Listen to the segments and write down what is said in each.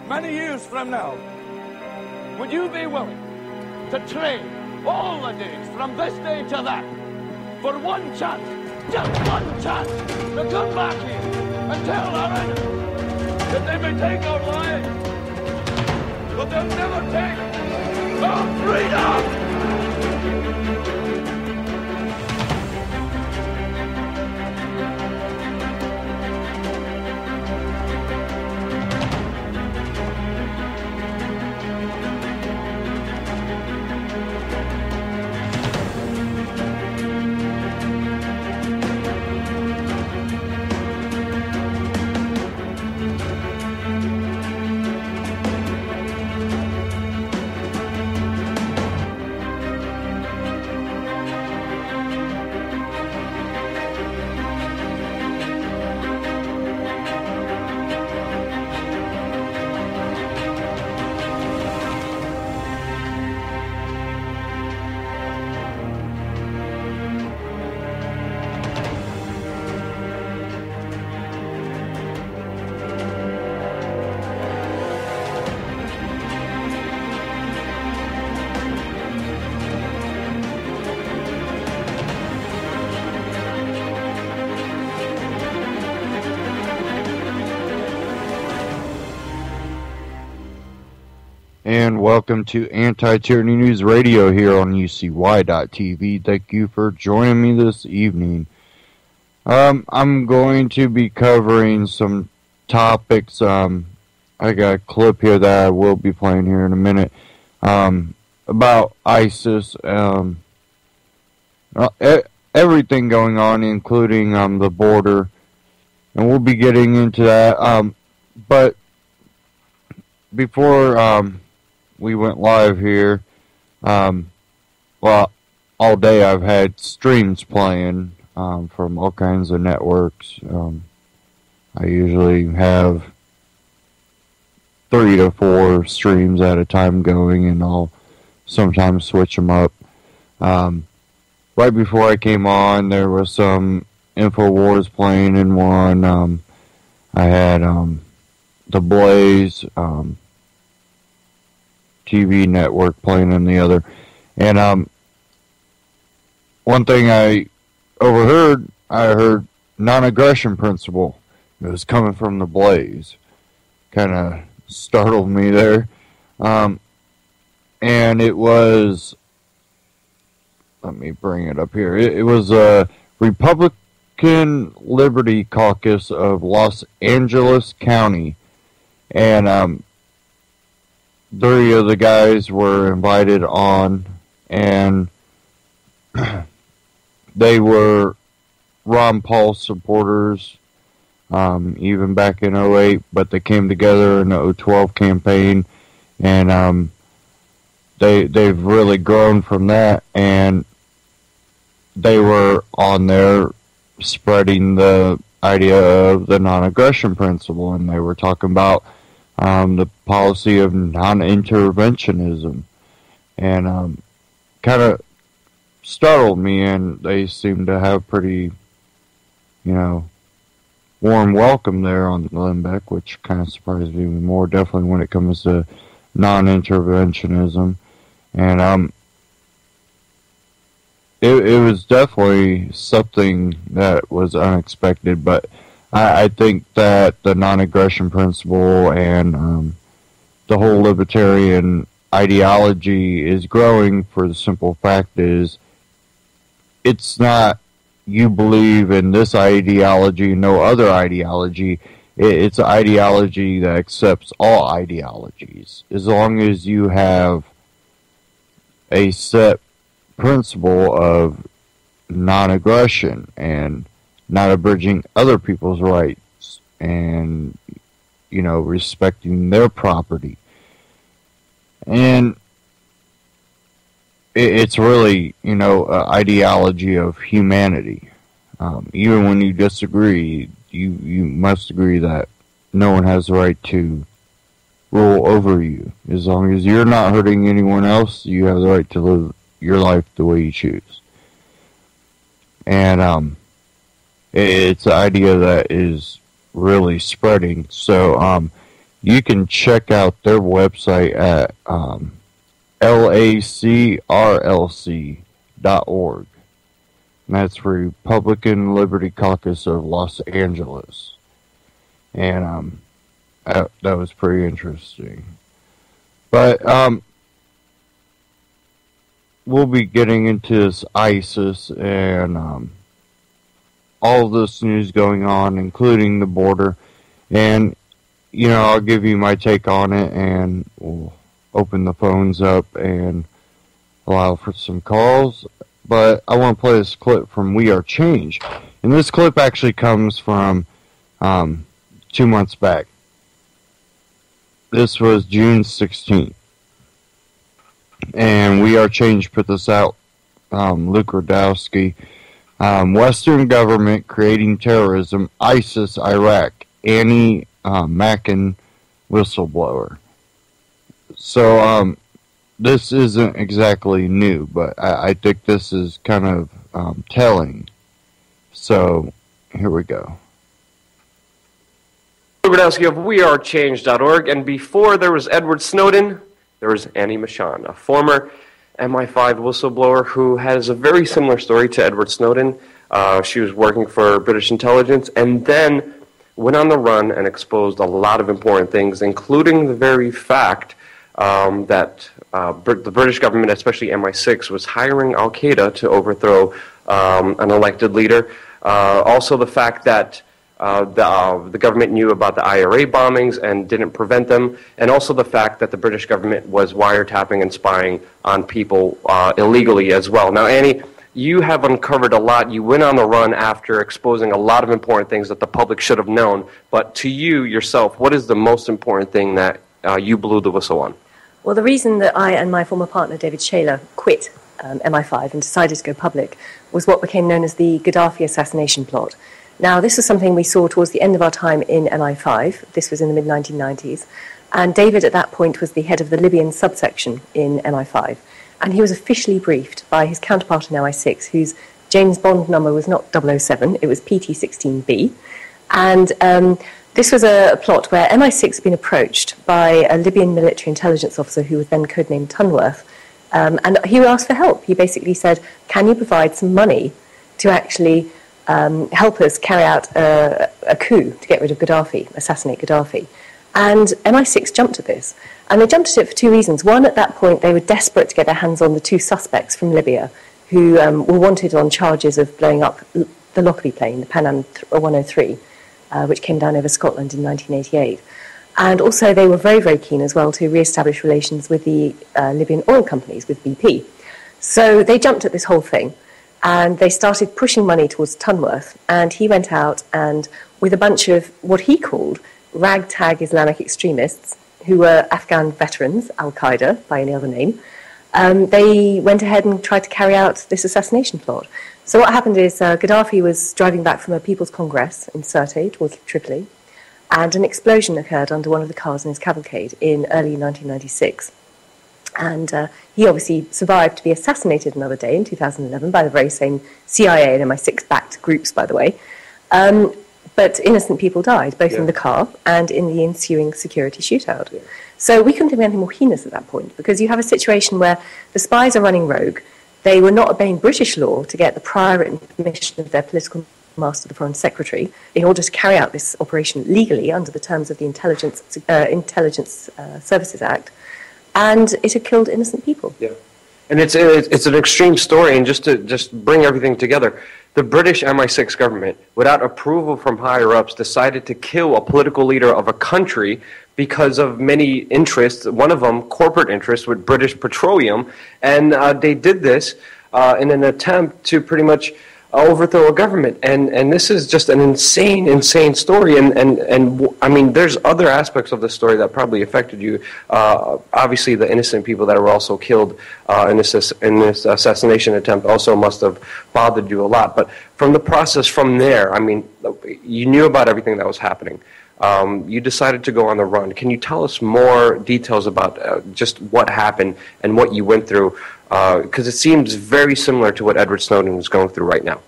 many years from now, would you be willing to trade all the days from this day to that for one chance, just one chance, to come back here and tell our enemies that they may take our lives, but they'll never take our freedom! And welcome to Anti-Tyranny News Radio here on UCY.TV. Thank you for joining me this evening. I'm going to be covering some topics. I got a clip here that I will be playing here in a minute about ISIS. Everything going on, including the border. And we'll be getting into that. But before we went live here, well, all day I've had streams playing from all kinds of networks. I usually have 3 to 4 streams at a time going, and I'll sometimes switch them up. Right before I came on, there was some InfoWars playing in one. I had The Blaze TV network playing in the other. And one thing I heard non-aggression principle. It was coming from The Blaze. Kind of startled me there. And it was, let me bring it up here. It was a Republican Liberty Caucus of Los Angeles County. And 3 of the guys were invited on, and they were Ron Paul supporters, even back in 2008, but they came together in the 2012 campaign, and they've really grown from that, and they were on there spreading the idea of the non-aggression principle, and they were talking about the policy of non-interventionism, and kind of startled me, and they seem to have pretty, warm welcome there on Glenbeck, which kind of surprised me even more, definitely when it comes to non-interventionism, and it was definitely something that was unexpected, but I think that the non-aggression principle and the whole libertarian ideology is growing for the simple fact is it's not you believe in this ideology, no other ideology. It's an ideology that accepts all ideologies. As long as you have a set principle of non-aggression and not abridging other people's rights and, respecting their property. And it's really, an ideology of humanity. Even when you disagree, you must agree that no one has the right to rule over you. As long as you're not hurting anyone else, you have the right to live your life the way you choose. And it's an idea that is really spreading. So you can check out their website at lacrlc.org. And that's Republican Liberty Caucus of Los Angeles. And that was pretty interesting. But we'll be getting into this ISIS and all this news going on, including the border. And, you know, I'll give you my take on it, and we'll open the phones up and allow for some calls. But I want to play this clip from We Are Change. And this clip actually comes from 2 months back. This was June 16th. And We Are Change put this out. Luke Radowski. Western government creating terrorism, ISIS, Iraq, Annie Mackin whistleblower. So, this isn't exactly new, but I think this is kind of telling. So, here we go. Radowski of WeAreChange.org, and before there was Edward Snowden, there was Annie Machin, a former MI5 whistleblower who has a very similar story to Edward Snowden. She was working for British intelligence and then went on the run and exposed a lot of important things, including the very fact that the British government, especially MI6, was hiring Al-Qaeda to overthrow an elected leader. Also the fact that the government knew about the IRA bombings and didn't prevent them, and also the fact that the British government was wiretapping and spying on people illegally as well. Now, Annie, you have uncovered a lot. You went on the run after exposing a lot of important things that the public should have known, but to you yourself, what is the most important thing that you blew the whistle on? Well, the reason that I and my former partner, David Shayler, quit MI5 and decided to go public was what became known as the Gaddafi assassination plot. Now, this was something we saw towards the end of our time in MI5. This was in the mid-1990s. And David, at that point, was the head of the Libyan subsection in MI5. And he was officially briefed by his counterpart in MI6, whose James Bond number was not 007, it was PT-16B. And this was a plot where MI6 had been approached by a Libyan military intelligence officer who was then codenamed Tunworth. And he asked for help. He basically said, can you provide some money to actually help us carry out a coup to get rid of Gaddafi, assassinate Gaddafi? And MI6 jumped at this. And they jumped at it for two reasons. One, at that point, they were desperate to get their hands on the two suspects from Libya who were wanted on charges of blowing up the Lockerbie plane, the Pan Am 103, which came down over Scotland in 1988. And also they were very, very keen as well to re-establish relations with the Libyan oil companies, with BP. So they jumped at this whole thing. And they started pushing money towards Tunworth, and he went out and, with a bunch of what he called ragtag Islamic extremists, who were Afghan veterans, Al-Qaeda by any other name, they went ahead and tried to carry out this assassination plot. So what happened is Gaddafi was driving back from a People's Congress in Sirte towards Tripoli, and an explosion occurred under one of the cars in his cavalcade in early 1996. And he obviously survived to be assassinated another day in 2011 by the very same CIA and MI6-backed groups, by the way. But innocent people died, both in the car and in the ensuing security shootout. Yeah. So we couldn't have been anything more heinous at that point, because you have a situation where the spies are running rogue. They were not obeying British law to get the prior written permission of their political master, the Foreign Secretary, in order to carry out this operation legally under the terms of the Intelligence Services Act. And it had killed innocent people. Yeah, and it's an extreme story. And just to bring everything together, the British MI6 government, without approval from higher ups, decided to kill a political leader of a country because of many interests. One of them, corporate interests with British Petroleum, and they did this in an attempt to pretty much overthrow a government, and this is just an insane story, and I mean, there's other aspects of the story that probably affected you. Obviously, the innocent people that were also killed in this assassination attempt also must have bothered you a lot. But from the process from there, I mean, you knew about everything that was happening. You decided to go on the run. Can you tell us more details about just what happened and what you went through? Because it seems very similar to what Edward Snowden is going through right now.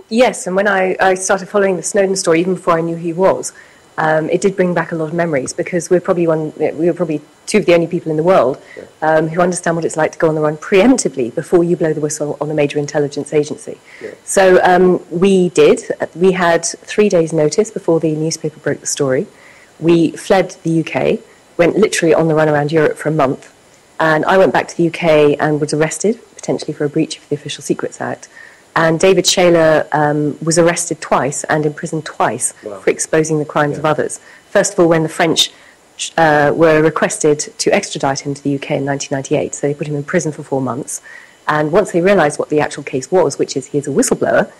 Yes, and when I started following the Snowden story, even before I knew who he was, it did bring back a lot of memories, because we were probably two of the only people in the world who understand what it's like to go on the run preemptively before you blow the whistle on a major intelligence agency. Yeah. So we had 3 days' notice before the newspaper broke the story. We fled the UK, went literally on the run around Europe for a month, and I went back to the UK and was arrested, potentially for a breach of the Official Secrets Act. And David Shayler was arrested twice and imprisoned twice for exposing the crimes of others. First of all, when the French were requested to extradite him to the UK in 1998, so they put him in prison for 4 months. And once they realised what the actual case was, which is he is a whistleblower,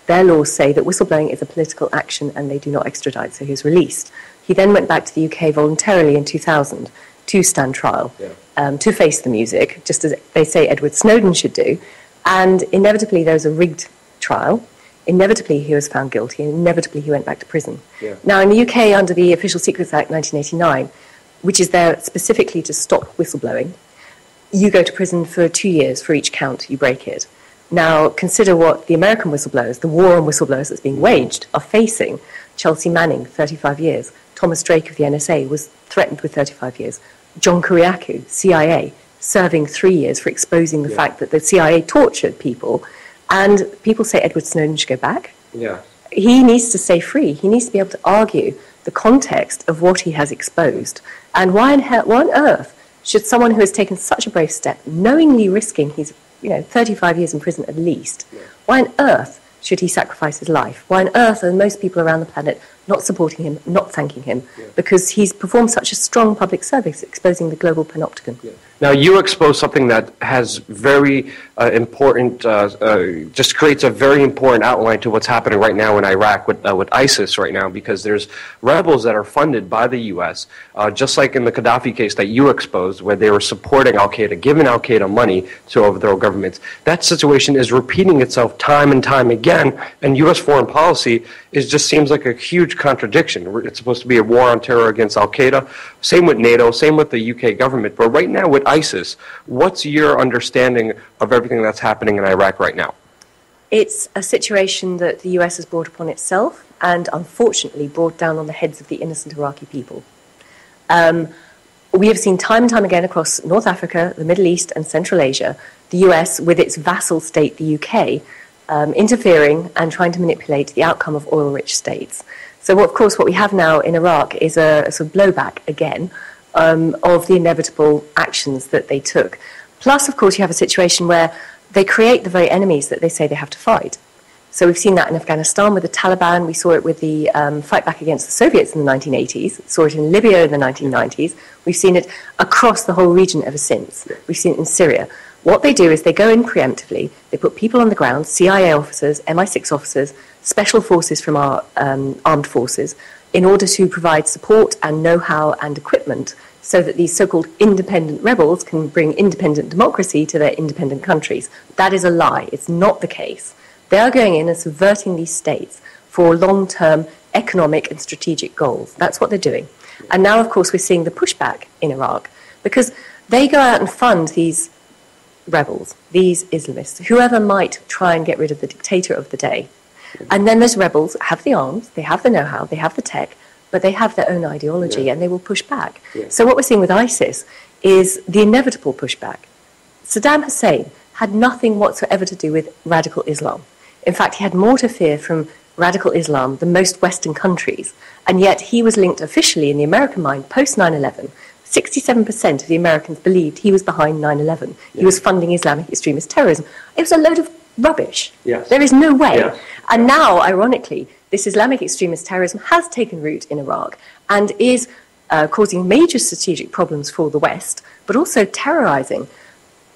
their laws say that whistleblowing is a political action and they do not extradite, so he was released. He then went back to the UK voluntarily in 2000 to stand trial, to face the music, just as they say Edward Snowden should do. And inevitably there was a rigged trial. Inevitably he was found guilty, and inevitably he went back to prison. Yeah. Now in the UK, under the Official Secrets Act 1989, which is there specifically to stop whistleblowing, you go to prison for 2 years for each count you break it. Now consider what the American whistleblowers, the war on whistleblowers that's being waged, are facing. Chelsea Manning, 35 years. Thomas Drake of the NSA was threatened with 35 years. John Kiriakou, CIA, serving 3 years for exposing the fact that the CIA tortured people. And people say Edward Snowden should go back. Yeah. He needs to stay free. He needs to be able to argue the context of what he has exposed. And why on earth should someone who has taken such a brave step, knowingly risking his 35 years in prison at least, why on earth should he sacrifice his life? Why on earth are most people around the planet not supporting him, not thanking him? Because he's performed such a strong public service, exposing the global panopticon. Now, you expose something that has very important, just creates a very important outline to what's happening right now in Iraq with ISIS right now, because there's rebels that are funded by the U.S., just like in the Gaddafi case that you exposed, where they were supporting al-Qaeda, giving al-Qaeda money to overthrow governments. That situation is repeating itself time and time again, and U.S. foreign policy just seems like a huge contradiction. It's supposed to be a war on terror against al-Qaeda. Same with NATO, same with the UK government. But right now with ISIS, what's your understanding of everything that's happening in Iraq right now? It's a situation that the US has brought upon itself and unfortunately brought down on the heads of the innocent Iraqi people. We have seen time and time again across North Africa, the Middle East and Central Asia, the US with its vassal state, the UK, interfering and trying to manipulate the outcome of oil-rich states. So, of course, what we have now in Iraq is a sort of blowback again of the inevitable actions that they took. Plus, of course, you have a situation where they create the very enemies that they say they have to fight. So we've seen that in Afghanistan with the Taliban. We saw it with the fight back against the Soviets in the 1980s. Saw it in Libya in the 1990s. We've seen it across the whole region ever since. We've seen it in Syria. What they do is they go in preemptively. They put people on the ground, CIA officers, MI6 officers, special forces from our armed forces, in order to provide support and know-how and equipment so that these so-called independent rebels can bring independent democracy to their independent countries. That is a lie. It's not the case. They are going in and subverting these states for long-term economic and strategic goals. That's what they're doing. And now, of course, we're seeing the pushback in Iraq because they go out and fund these rebels, these Islamists, whoever might try and get rid of the dictator of the day. And then those rebels have the arms, they have the know-how, they have the tech, but they have their own ideology and they will push back. So what we're seeing with ISIS is the inevitable pushback. Saddam Hussein had nothing whatsoever to do with radical Islam. In fact, he had more to fear from radical Islam than most Western countries, and yet he was linked officially in the American mind post 9/11. 67% of the Americans believed he was behind 9/11. He was funding Islamic extremist terrorism. It was a load of rubbish. There is no way. And now, ironically, this Islamic extremist terrorism has taken root in Iraq and is causing major strategic problems for the West, but also terrorizing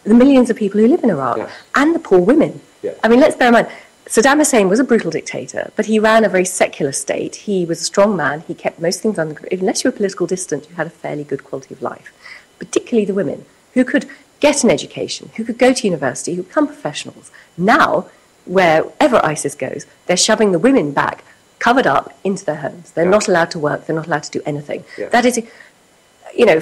the millions of people who live in Iraq and the poor women. I mean, let's bear in mind, Saddam Hussein was a brutal dictator, but he ran a very secular state. He was a strong man. He kept most things under control. Unless you were political dissident, you had a fairly good quality of life, particularly the women who could get an education, who could go to university, who become professionals. Now, wherever ISIS goes, they're shoving the women back, covered up, into their homes. They're not allowed to work. They're not allowed to do anything. That is,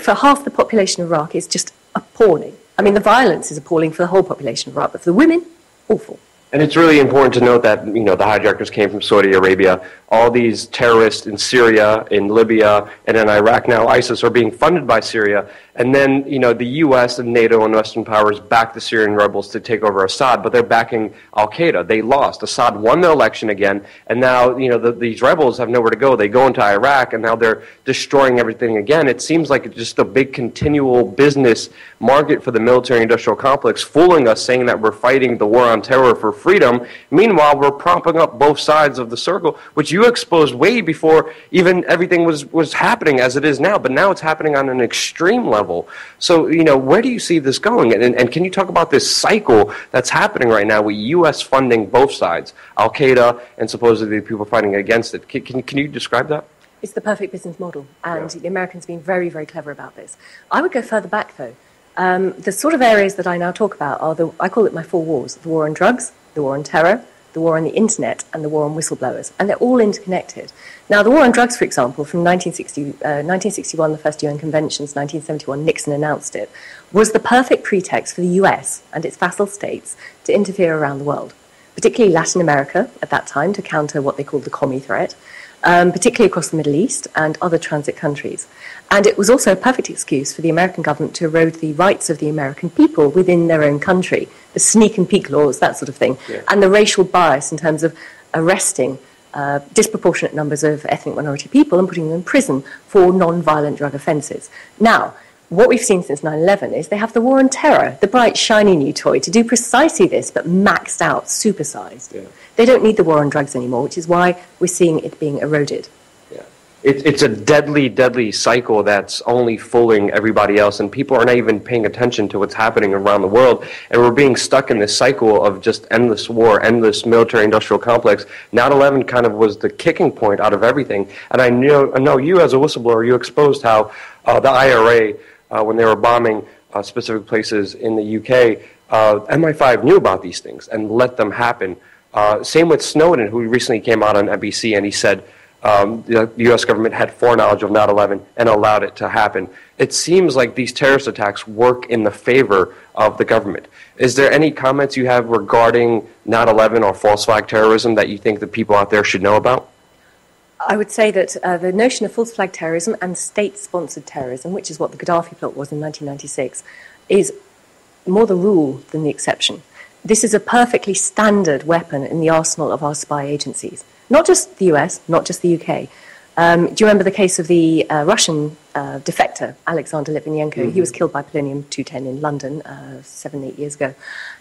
for half the population of Iraq, it's just appalling. I mean, the violence is appalling for the whole population of Iraq, but for the women, awful. And it's really important to note that, the hijackers came from Saudi Arabia. All these terrorists in Syria, in Libya, and in Iraq now, ISIS, are being funded by Syria. And then, the U.S. and NATO and Western powers backed the Syrian rebels to take over Assad, but they're backing al-Qaeda. They lost. Assad won the election again, and now, these rebels have nowhere to go. They go into Iraq, and now they're destroying everything again. It seems like it's just a big continual business market for the military-industrial complex, fooling us, saying that we're fighting the war on terror for freedom. Meanwhile, we're propping up both sides of the circle, which you exposed way before even everything was happening as it is now. But now it's happening on an extreme level. So, where do you see this going? And can you talk about this cycle that's happening right now with U.S. funding both sides, Al-Qaeda and supposedly people fighting against it? Can you describe that? It's the perfect business model, and the Americans have been very, very clever about this. I would go further back, though. The sort of areas that I now talk about are I call it my four wars: the war on drugs, the war on terror, the war on the internet, and the war on whistleblowers. And they're all interconnected. Now, the war on drugs, for example, from 1961, the first UN conventions, 1971, Nixon announced it, was the perfect pretext for the US and its vassal states to interfere around the world, particularly Latin America at that time, to counter what they called the commie threat, particularly across the Middle East and other transit countries. And it was also a perfect excuse for the American government to erode the rights of the American people within their own country, the sneak and peek laws, that sort of thing, and the racial bias in terms of arresting disproportionate numbers of ethnic minority people and putting them in prison for non-violent drug offences. Now, what we've seen since 9/11 is they have the war on terror, the bright, shiny new toy, to do precisely this, but maxed out, supersized. Yeah. They don't need the war on drugs anymore, which is why we're seeing it being eroded. Yeah. It's a deadly, deadly cycle that's only fooling everybody else, and people are not even paying attention to what's happening around the world, and we're being stuck in this cycle of just endless war, endless military-industrial complex. 9/11 kind of was the kicking point out of everything, and I know you as a whistleblower, you exposed how the IRA, when they were bombing specific places in the UK, MI5 knew about these things and let them happen. Same with Snowden, who recently came out on NBC, and he said the U.S. government had foreknowledge of 9/11 and allowed it to happen. It seems like these terrorist attacks work in the favor of the government. Is there any comments you have regarding 9/11 or false flag terrorism that you think the people out there should know about? I would say that the notion of false flag terrorism and state-sponsored terrorism, which is what the Gaddafi plot was in 1996, is more the rule than the exception. This is a perfectly standard weapon in the arsenal of our spy agencies. Not just the US, not just the UK. Do you remember the case of the Russian defector, Alexander Litvinenko? Mm-hmm. He was killed by polonium-210 in London 7-8 years ago.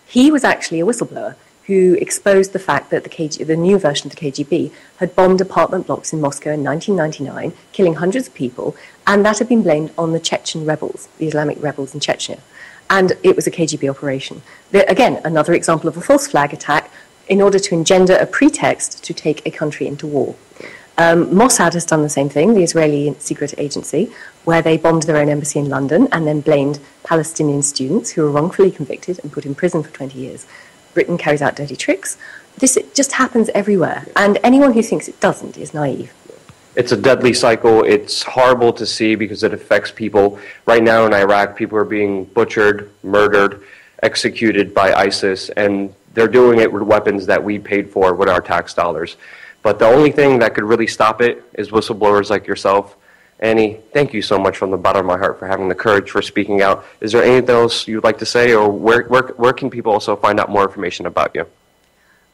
He was actually a whistleblower who exposed the fact that the new version of the KGB had bombed apartment blocks in Moscow in 1999, killing hundreds of people, and that had been blamed on the Chechen rebels, the Islamic rebels in Chechnya. And it was a KGB operation. Again, another example of a false flag attack in order to engender a pretext to take a country into war. Mossad has done the same thing, the Israeli secret agency, where they bombed their own embassy in London and then blamed Palestinian students who were wrongfully convicted and put in prison for 20 years. Britain carries out dirty tricks. This just happens everywhere, and anyone who thinks it doesn't is naive. It's a deadly cycle. It's horrible to see because it affects people. Right now in Iraq, people are being butchered, murdered, executed by ISIS, and they're doing it with weapons that we paid for with our tax dollars. But the only thing that could really stop it is whistleblowers like yourself. Annie, thank you so much from the bottom of my heart for having the courage for speaking out. Is there anything else you'd like to say, or where can people also find out more information about you?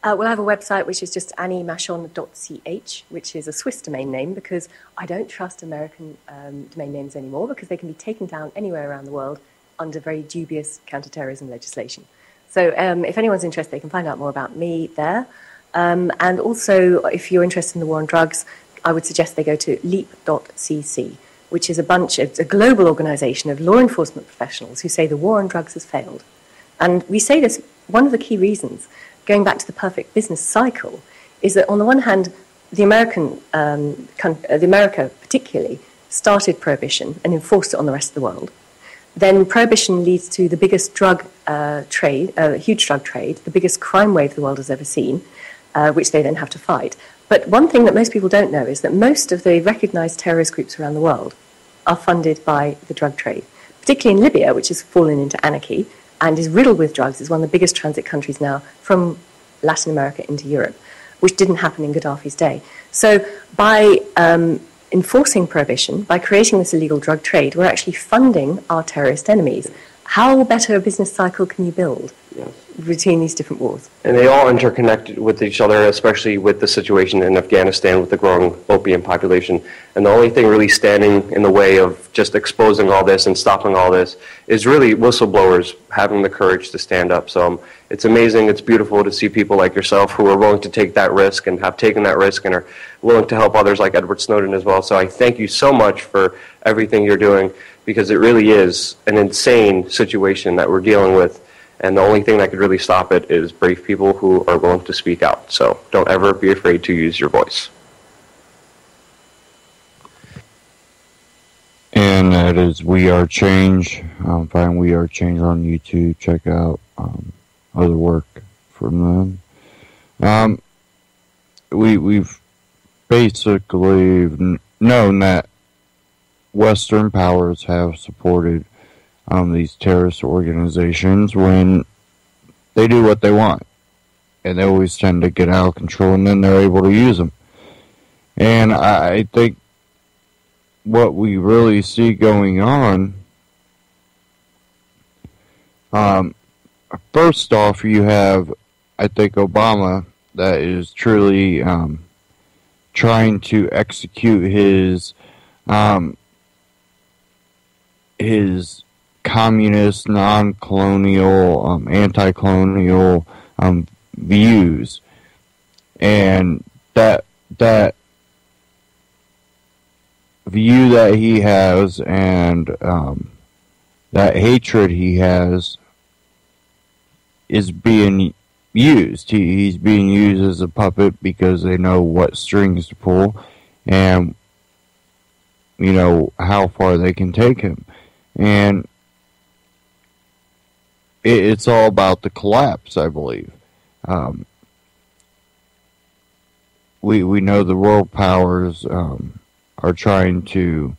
Well, I have a website which is just anniemachon.ch, which is a Swiss domain name because I don't trust American domain names anymore because they can be taken down anywhere around the world under very dubious counterterrorism legislation. So if anyone's interested, they can find out more about me there. And also, if you're interested in the war on drugs, I would suggest they go to leap.cc, which is it's a global organization of law enforcement professionals who say the war on drugs has failed. And we say this, one of the key reasons, going back to the perfect business cycle, is that on the one hand, America particularly, started prohibition and enforced it on the rest of the world. Then prohibition leads to the biggest drug trade, huge drug trade, the biggest crime wave the world has ever seen, which they then have to fight. But one thing that most people don't know is that most of the recognized terrorist groups around the world are funded by the drug trade, particularly in Libya, which has fallen into anarchy and is riddled with drugs. It's one of the biggest transit countries now from Latin America into Europe, which didn't happen in Gaddafi's day. So by enforcing prohibition, by creating this illegal drug trade, we're actually funding our terrorist enemies. How better a business cycle can you build between these different wars? And they all interconnect with each other, especially with the situation in Afghanistan with the growing opium population. And the only thing really standing in the way of just exposing all this and stopping all this is really whistleblowers having the courage to stand up. So it's amazing, it's beautiful to see people like yourself who are willing to take that risk and have taken that risk and are willing to help others like Edward Snowden as well. So I thank you so much for everything you're doing, because it really is an insane situation that we're dealing with. And the only thing that could really stop it is brave people who are willing to speak out. So don't ever be afraid to use your voice. And that is We Are Change. Find We Are Change on YouTube. Check out other work from them. We've basically known that Western powers have supported these terrorist organizations when they do what they want. And they always tend to get out of control, and then they're able to use them. And I think what we really see going on, first off, you have, I think, Obama that is truly trying to execute his communist, non-colonial, anti-colonial views, and that view that he has and that hatred he has is being used. He's being used as a puppet because they know what strings to pull and how far they can take him. And it's all about the collapse, I believe. We know the world powers are trying to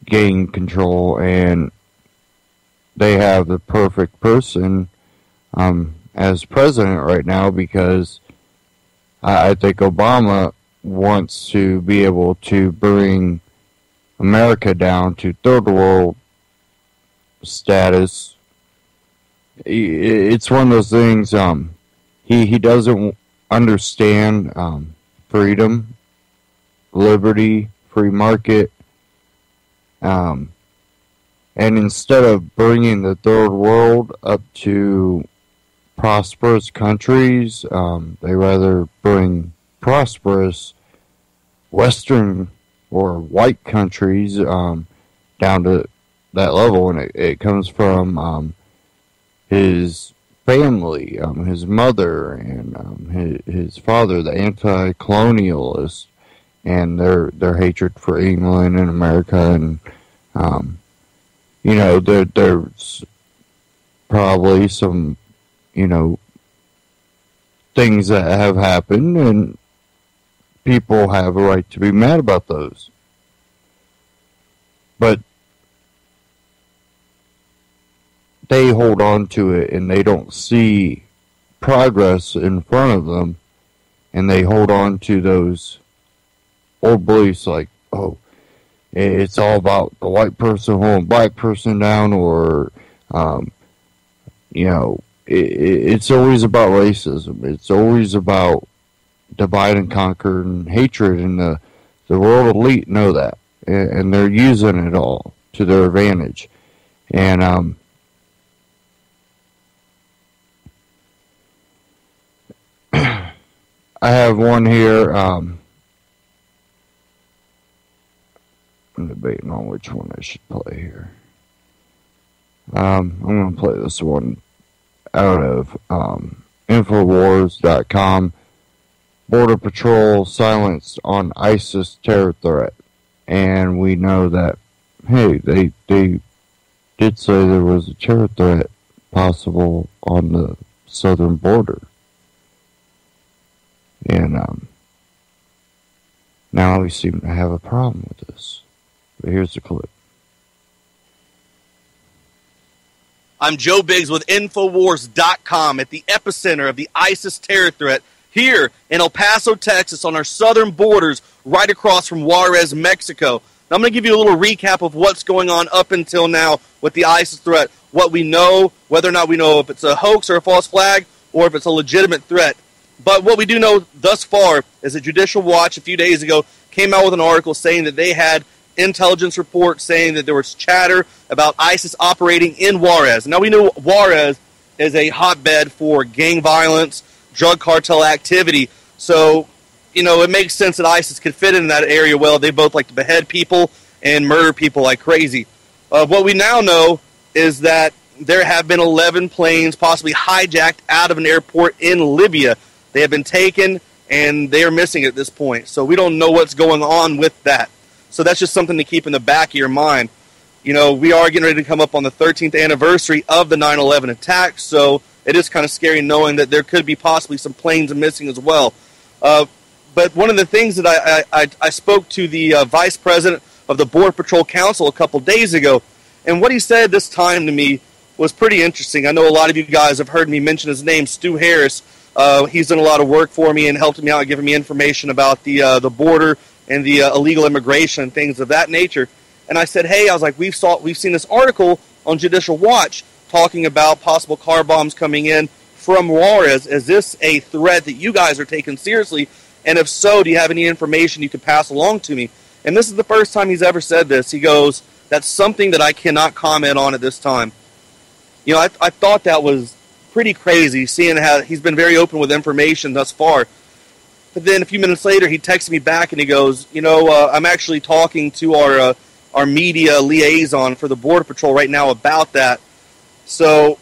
gain control, and they have the perfect person as president right now, because I think Obama wants to be able to bring America down to third world status. It's one of those things, he doesn't understand freedom, liberty, free market, and instead of bringing the third world up to prosperous countries, they rather bring prosperous Western or white countries down to that level. And it comes from his family, his mother, and his father, the anti-colonialists, and their hatred for England and America. And there's probably some things that have happened, and people have a right to be mad about those. But they hold on to it, and they don't see progress in front of them, and they hold on to those old beliefs like, oh, it's all about the white person holding black person down, or it's always about racism. It's always about divide and conquer and hatred, and the world elite know that, and they're using it all to their advantage. And I have one here. I'm debating on which one I should play here. I'm going to play this one out of Infowars.com. Border Patrol silenced on ISIS terror threat. And we know that, hey, they did say there was a terror threat possible on the southern border. And now we seem to have a problem with this. But here's the clip. I'm Joe Biggs with Infowars.com at the epicenter of the ISIS terror threat here in El Paso, Texas, on our southern borders, right across from Juarez, Mexico. Now, I'm going to give you a little recap of what's going on up until now with the ISIS threat, what we know, whether or not we know if it's a hoax or a false flag, or if it's a legitimate threat. But what we do know thus far is that Judicial Watch a few days ago came out with an article saying that they had intelligence reports saying that there was chatter about ISIS operating in Juarez. Now, we know Juarez is a hotbed for gang violence, drug cartel activity. So, it makes sense that ISIS could fit in that area well. They both like to behead people and murder people like crazy. What we now know is that there have been 11 planes possibly hijacked out of an airport in Libya. They have been taken, and they are missing at this point. So we don't know what's going on with that. So that's just something to keep in the back of your mind. We are getting ready to come up on the 13th anniversary of the 9/11 attack, so it is kind of scary knowing that there could be possibly some planes missing as well. But one of the things that I spoke to the vice president of the Border Patrol Council a couple days ago, and what he said this time to me was pretty interesting. I know a lot of you guys have heard me mention his name, Stu Harris. He's done a lot of work for me and helped me out, giving me information about the border and the illegal immigration and things of that nature. And I said, hey, I was like, we've seen this article on Judicial Watch talking about possible car bombs coming in from Juarez. Is this a threat that you guys are taking seriously? And if so, do you have any information you could pass along to me? And this is the first time he's ever said this. He goes, that's something that I cannot comment on at this time. I thought that was pretty crazy, seeing how he's been very open with information thus far. But then a few minutes later, he texted me back and he goes, I'm actually talking to our media liaison for the Border Patrol right now about that. So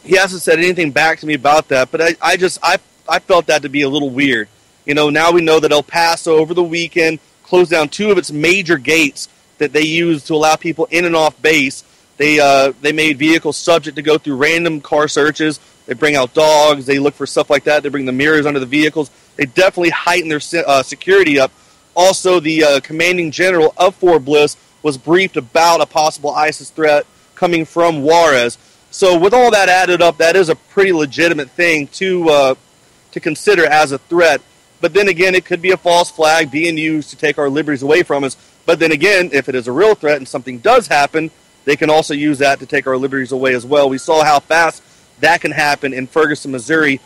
he hasn't said anything back to me about that, but I felt that to be a little weird. Now we know that El Paso over the weekend closed down 2 of its major gates that they use to allow people in and off base. They made vehicles subject to go through random car searches. They bring out dogs. They look for stuff like that. They bring the mirrors under the vehicles. They definitely heighten their security up. Also, the commanding general of Fort Bliss was briefed about a possible ISIS threat coming from Juarez. So with all that added up, that is a pretty legitimate thing to consider as a threat. But then again, it could be a false flag being used to take our liberties away from us. But then again, if it is a real threat and something does happen, they can also use that to take our liberties away as well. We saw how fast that can happen in Ferguson, Missouri.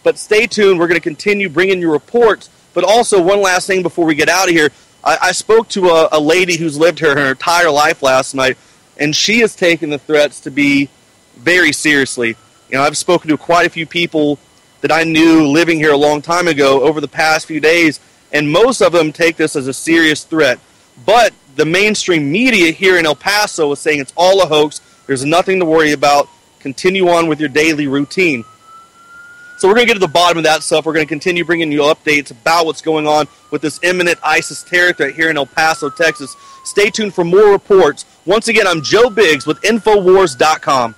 But stay tuned. We're going to continue bringing you reports. But also, one last thing before we get out of here. I spoke to a lady who's lived here her entire life last night, and she has taken the threats to be very seriously. I've spoken to quite a few people that I knew living here a long time ago over the past few days, and most of them take this as a serious threat. But the mainstream media here in El Paso is saying it's all a hoax. There's nothing to worry about. Continue on with your daily routine. So we're going to get to the bottom of that stuff. We're going to continue bringing you updates about what's going on with this imminent ISIS terror threat here in El Paso, Texas. Stay tuned for more reports. Once again, I'm Joe Biggs with Infowars.com.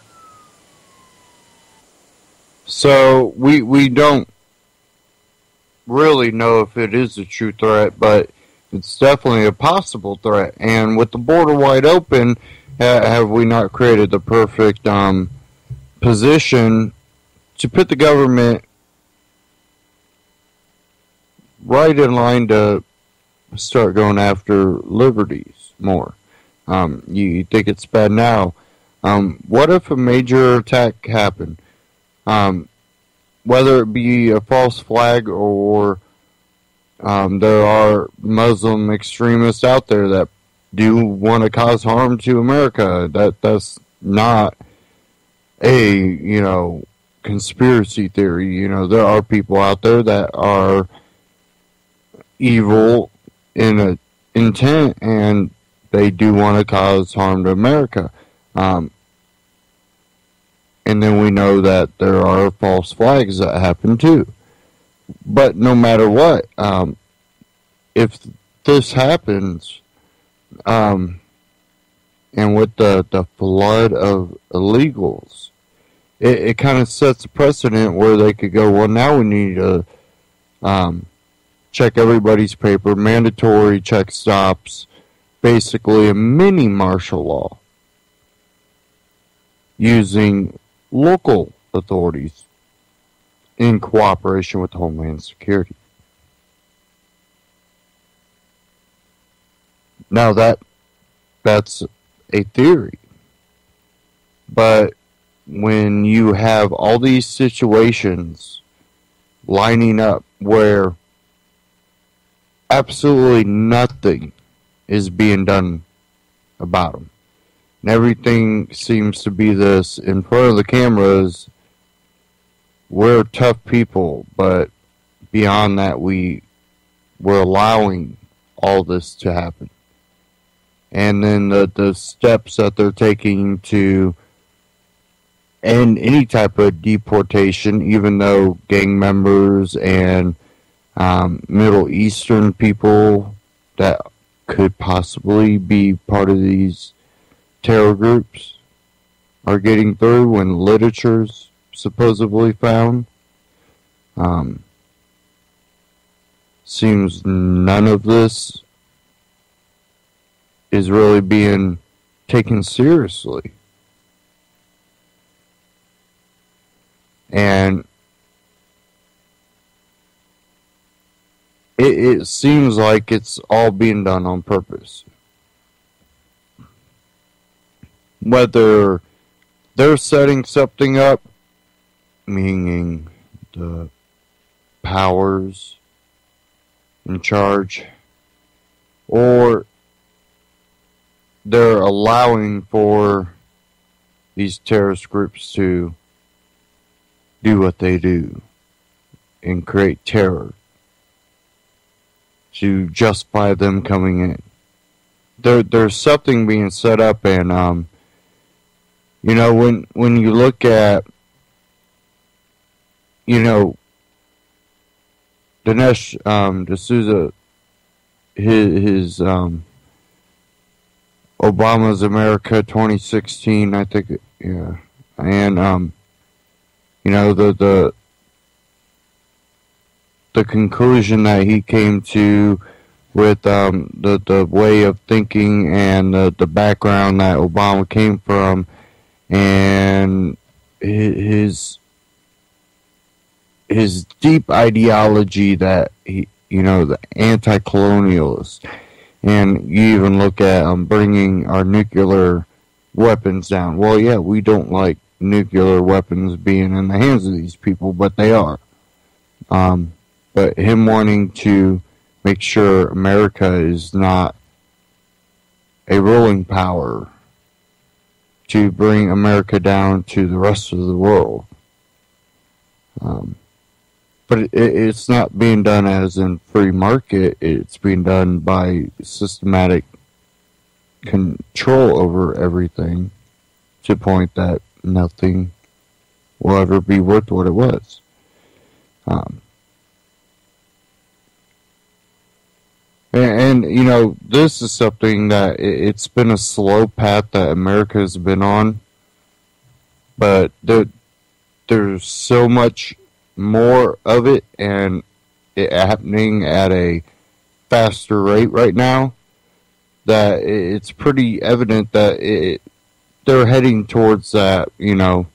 So we don't really know if it is a true threat, but it's definitely a possible threat. And with the border wide open, have we not created the perfect position to put the government right in line to start going after liberties more? You think it's bad now. What if a major attack happened? Whether it be a false flag or there are Muslim extremists out there that do want to cause harm to America. That's not a, conspiracy theory. There are people out there that are evil in a intent, and they do want to cause harm to America. And then we know that there are false flags that happen too. But no matter what, if this happens, and with the flood of illegals, it kind of sets a precedent where they could go, well, now we need to check everybody's paper, mandatory check stops, basically a mini martial law. using local authorities in cooperation with Homeland Security. Now that's a theory. But when you have all these situations lining up where absolutely nothing is being done about them, and everything seems to be this in front of the cameras, we're tough people, but beyond that we're allowing all this to happen. And then the steps that they're taking to end any type of deportation, even though gang members and Middle Eastern people that could possibly be part of these terror groups are getting through when literature's supposedly found. Seems none of this is really being taken seriously. And it seems like it's all being done on purpose. Whether they're setting something up, meaning the powers in charge, or they're allowing for these terrorist groups to do what they do and create terror to justify them coming in. There's something being set up, and you know, when you look at, you know, Dinesh D'Souza, his Obama's America 2016, I think, yeah, and you know, the conclusion that he came to with the way of thinking and the background that Obama came from, and his deep ideology that he, you know, the anti-colonialist, and you even look at bringing our nuclear weapons down. Well, yeah, we don't like nuclear weapons being in the hands of these people, but they are. But him wanting to make sure America is not a ruling power to bring America down to the rest of the world. But it's not being done as in free market. It's being done by systematic control over everything to the point that nothing will ever be worth what it was. And you know, this is something that it's been a slow path that America has been on, but there's so much more of it, and it happening at a faster rate right now, that it's pretty evident that they're heading towards that. You know,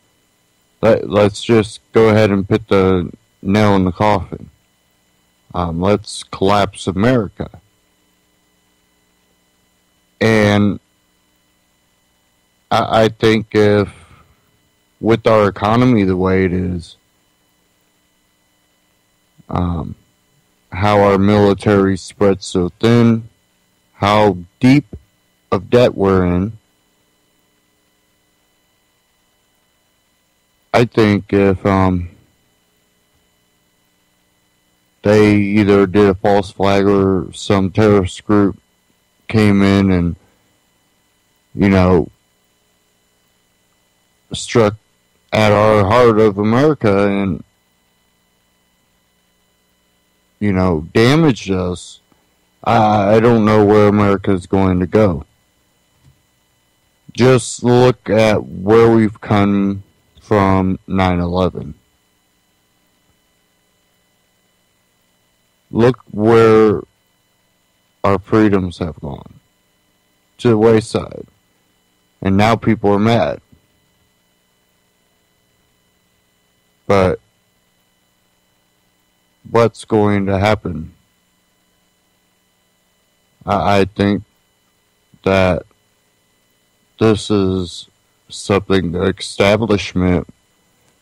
let's just go ahead and put the nail in the coffin. Let's collapse America. And I think if, with our economy the way it is, how our military spreads so thin, how deep of debt we're in, I think if they either did a false flag or some terrorist group came in and, you know, struck at our heart of America and, you know, damaged us, I don't know where America is going to go. Just look at where we've come from 9/11. Look where our freedoms have gone to the wayside, and now people are mad. But what's going to happen? I think that this is something the establishment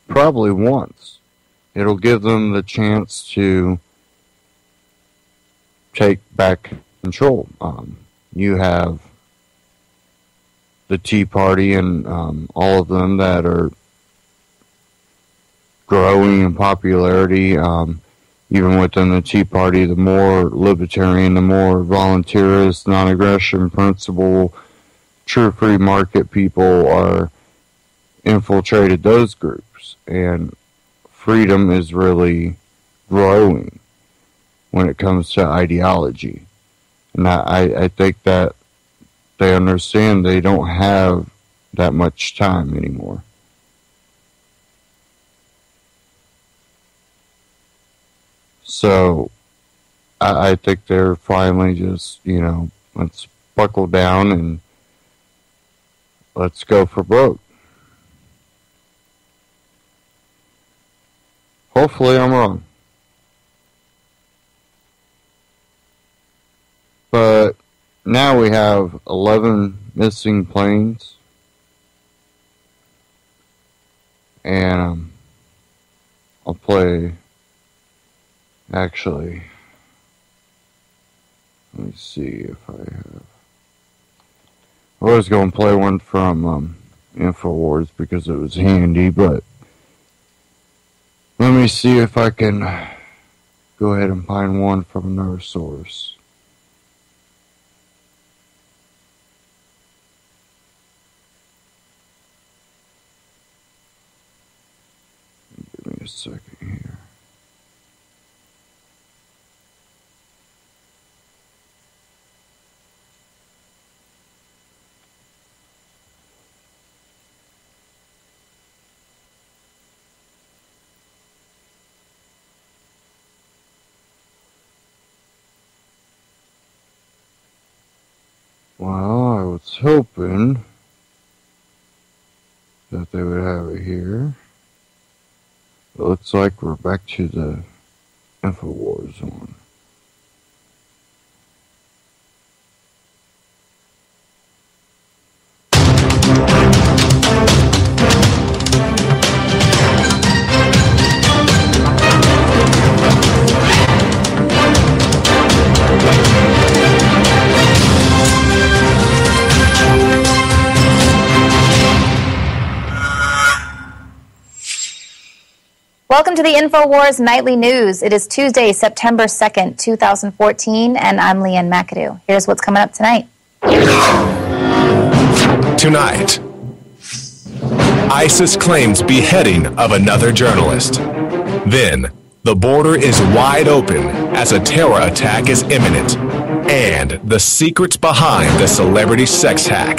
probably wants. It'll give them the chance to take back control. You have the Tea Party and all of them that are growing in popularity. Even within the Tea Party, the more libertarian, the more volunteerist, non-aggression principle, true free market people are infiltrated those groups. And freedom is really growing when it comes to ideology. And I think that they understand they don't have that much time anymore. So I think they're finally just, let's buckle down and let's go for broke. Hopefully I'm wrong. But now we have 11 missing planes. And I'll play... Actually, let me see if I have... I was going to play one from InfoWars because it was handy, but let me see if I can go ahead and find one from another source. Give me a second here. Well, I was hoping that they would have it here. It looks like we're back to the InfoWars one. Welcome to the InfoWars Nightly News. It is Tuesday, September 2nd, 2014, and I'm Leanne McAdoo. Here's what's coming up tonight. Tonight, ISIS claims beheading of another journalist. Then, the border is wide open as a terror attack is imminent. And the secrets behind the celebrity sex hack.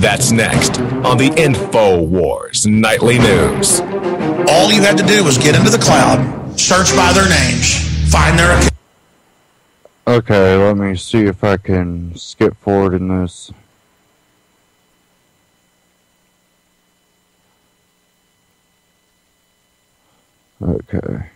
That's next on the InfoWars Nightly News. All you had to do was get into the cloud, search by their names, find their account. Okay, let me see if I can skip forward in this. Okay.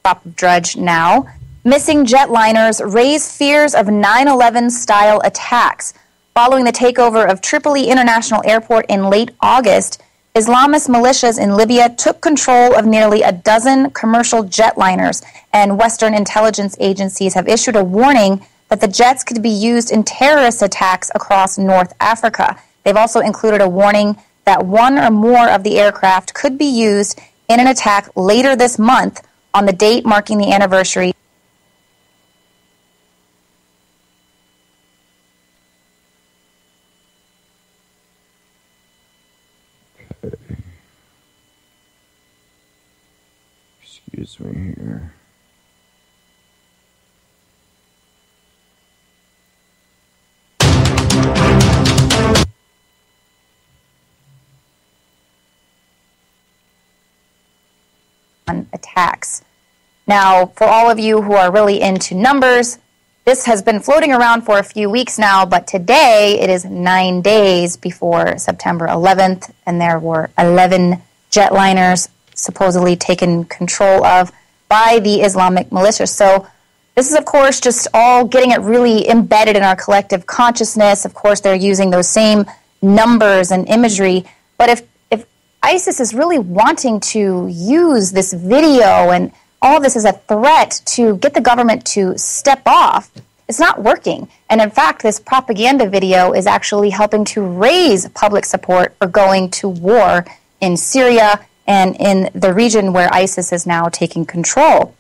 Top of Drudge now. Missing jetliners raise fears of 9/11 style attacks. Following the takeover of Tripoli International Airport in late August, Islamist militias in Libya took control of nearly a dozen commercial jetliners, and Western intelligence agencies have issued a warning that the jets could be used in terrorist attacks across North Africa. They've also included a warning that one or more of the aircraft could be used in an attack later this month on the date marking the anniversary. Excuse me here. Attacks. Now, for all of you who are really into numbers, this has been floating around for a few weeks now, but today it is 9 days before September 11th, and there were 11 jetliners supposedly taken control of by the Islamic militia. So this is, of course, just all getting it really embedded in our collective consciousness. Of course, they're using those same numbers and imagery. But if ISIS is really wanting to use this video and all of this as a threat to get the government to step off, it's not working. And in fact, this propaganda video is actually helping to raise public support for going to war in Syria and in the region where ISIS is now taking control.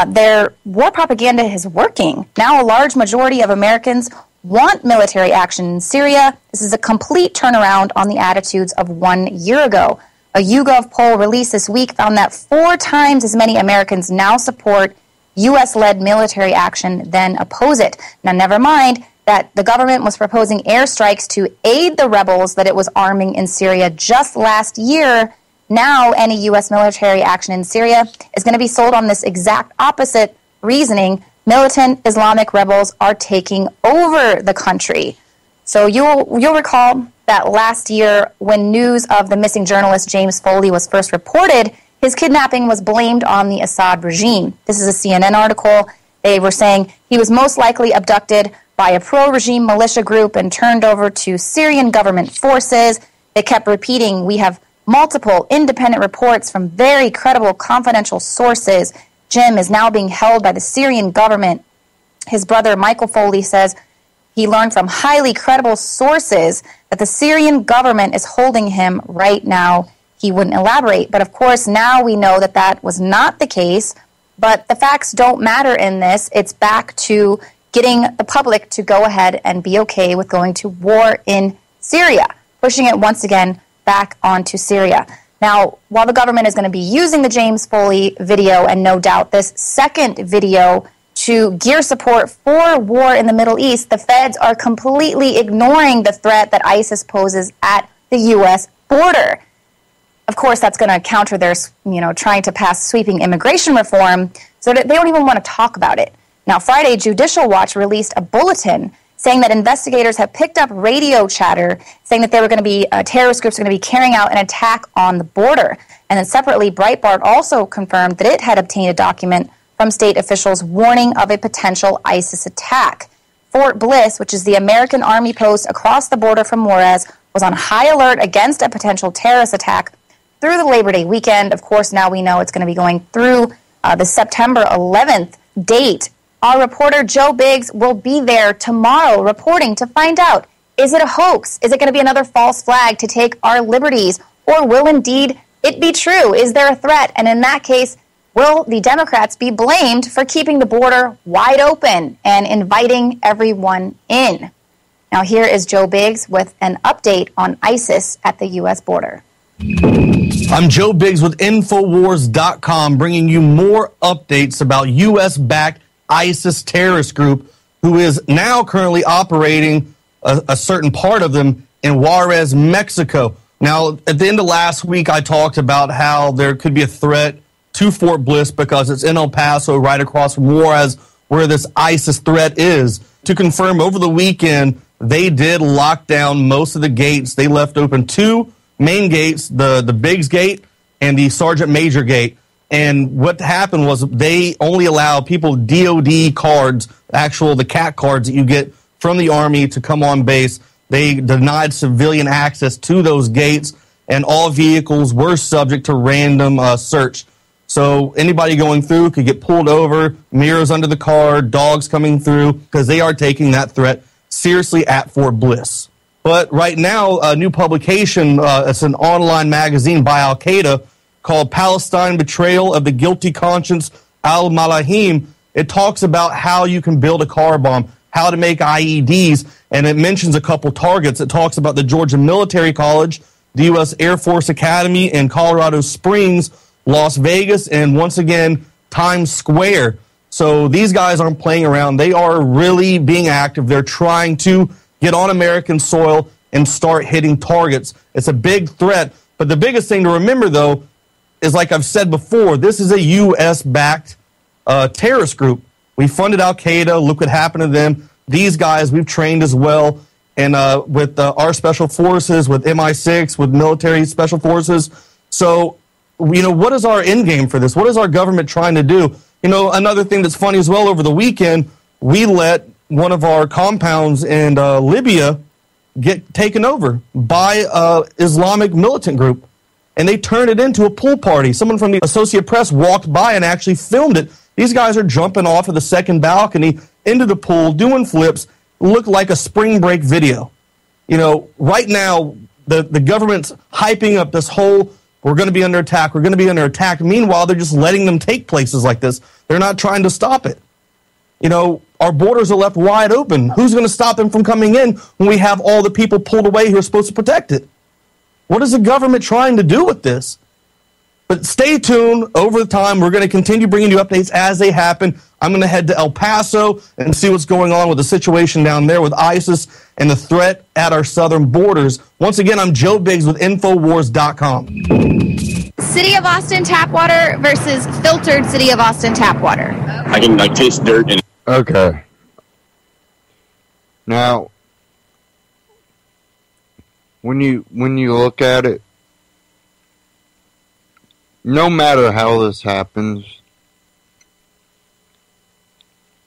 Their war propaganda is working. Now a large majority of Americans want military action in Syria. This is a complete turnaround on the attitudes of 1 year ago. A YouGov poll released this week found that 4 times as many Americans now support U.S.-led military action than oppose it. Now, never mind that the government was proposing airstrikes to aid the rebels that it was arming in Syria just last year. Now, any U.S. military action in Syria is going to be sold on this exact opposite reasoning. Militant Islamic rebels are taking over the country. So you'll recall that last year when news of the missing journalist James Foley was first reported, his kidnapping was blamed on the Assad regime. This is a CNN article. They were saying he was most likely abducted by a pro-regime militia group and turned over to Syrian government forces. They kept repeating, we have multiple independent reports from very credible confidential sources. Jim is now being held by the Syrian government. His brother Michael Foley says he learned from highly credible sources that the Syrian government is holding him right now. He wouldn't elaborate. But of course, now we know that that was not the case. But the facts don't matter in this. It's back to getting the public to go ahead and be okay with going to war in Syria, pushing it once again back onto Syria. Now, while the government is going to be using the James Foley video and no doubt this second video to gear support for war in the Middle East, the feds are completely ignoring the threat that ISIS poses at the U.S. border. Of course, that's going to counter their, trying to pass sweeping immigration reform, so that they don't even want to talk about it. Now, Friday, Judicial Watch released a bulletin saying that investigators have picked up radio chatter saying that terrorist groups are going to be carrying out an attack on the border. And then separately, Breitbart also confirmed that it had obtained a document from state officials warning of a potential ISIS attack. Fort Bliss, which is the American Army post across the border from Juarez, was on high alert against a potential terrorist attack through the Labor Day weekend. Of course, now we know it's going to be going through the September 11th date. Our reporter Joe Biggs will be there tomorrow reporting to find out, is it a hoax? Is it going to be another false flag to take our liberties? Or will indeed it be true? Is there a threat? And in that case, will the Democrats be blamed for keeping the border wide open and inviting everyone in? Now here is Joe Biggs with an update on ISIS at the U.S. border. I'm Joe Biggs with Infowars.com, bringing you more updates about U.S.-backed ISIS terrorist group who is now currently operating a certain part of them in Juarez, Mexico. Now, at the end of last week, I talked about how there could be a threat to Fort Bliss because it's in El Paso, right across from Juarez, where this ISIS threat is. To confirm, over the weekend, they did lock down most of the gates. They left open 2 main gates, the Biggs Gate and the Sergeant Major Gate. And what happened was they only allowed people DOD cards, the CAT cards that you get from the Army to come on base. They denied civilian access to those gates, and all vehicles were subject to random search. So anybody going through could get pulled over, mirrors under the car, dogs coming through, because they are taking that threat seriously at Fort Bliss. But right now, a new publication, it's an online magazine by Al-Qaeda, called Palestine Betrayal of the Guilty Conscience Al-Malahim. It talks about how you can build a car bomb, how to make IEDs, and it mentions a couple targets. It talks about the Georgia Military College, the U.S. Air Force Academy in Colorado Springs, Las Vegas, and once again, Times Square. So these guys aren't playing around. They are really being active. They're trying to get on American soil and start hitting targets. It's a big threat. But the biggest thing to remember, though, is, like I've said before, this is a U.S.-backed terrorist group. We funded Al-Qaeda. Look what happened to them. These guys we've trained as well. And with our special forces, with MI6, with military special forces. So, what is our end game for this? What is our government trying to do? Another thing that's funny as well, over the weekend, we let one of our compounds in Libya get taken over by Islamic militant group, and they turned it into a pool party. Someone from the Associated Press walked by and actually filmed it. These guys are jumping off of the second balcony into the pool, doing flips, looked like a spring break video. Right now, the government's hyping up this whole, we're going to be under attack, we're going to be under attack. Meanwhile, they're just letting them take places like this. They're not trying to stop it. Our borders are left wide open. Who's going to stop them from coming in when we have all the people pulled away who are supposed to protect it? What is the government trying to do with this? But stay tuned. Over the time, we're going to continue bringing you updates as they happen. I'm going to head to El Paso and see what's going on with the situation down there with ISIS and the threat at our southern borders. Once again, I'm Joe Biggs with Infowars.com. City of Austin tap water versus filtered City of Austin tap water. I can taste dirt and. Okay. Now, when you look at it, no matter how this happens,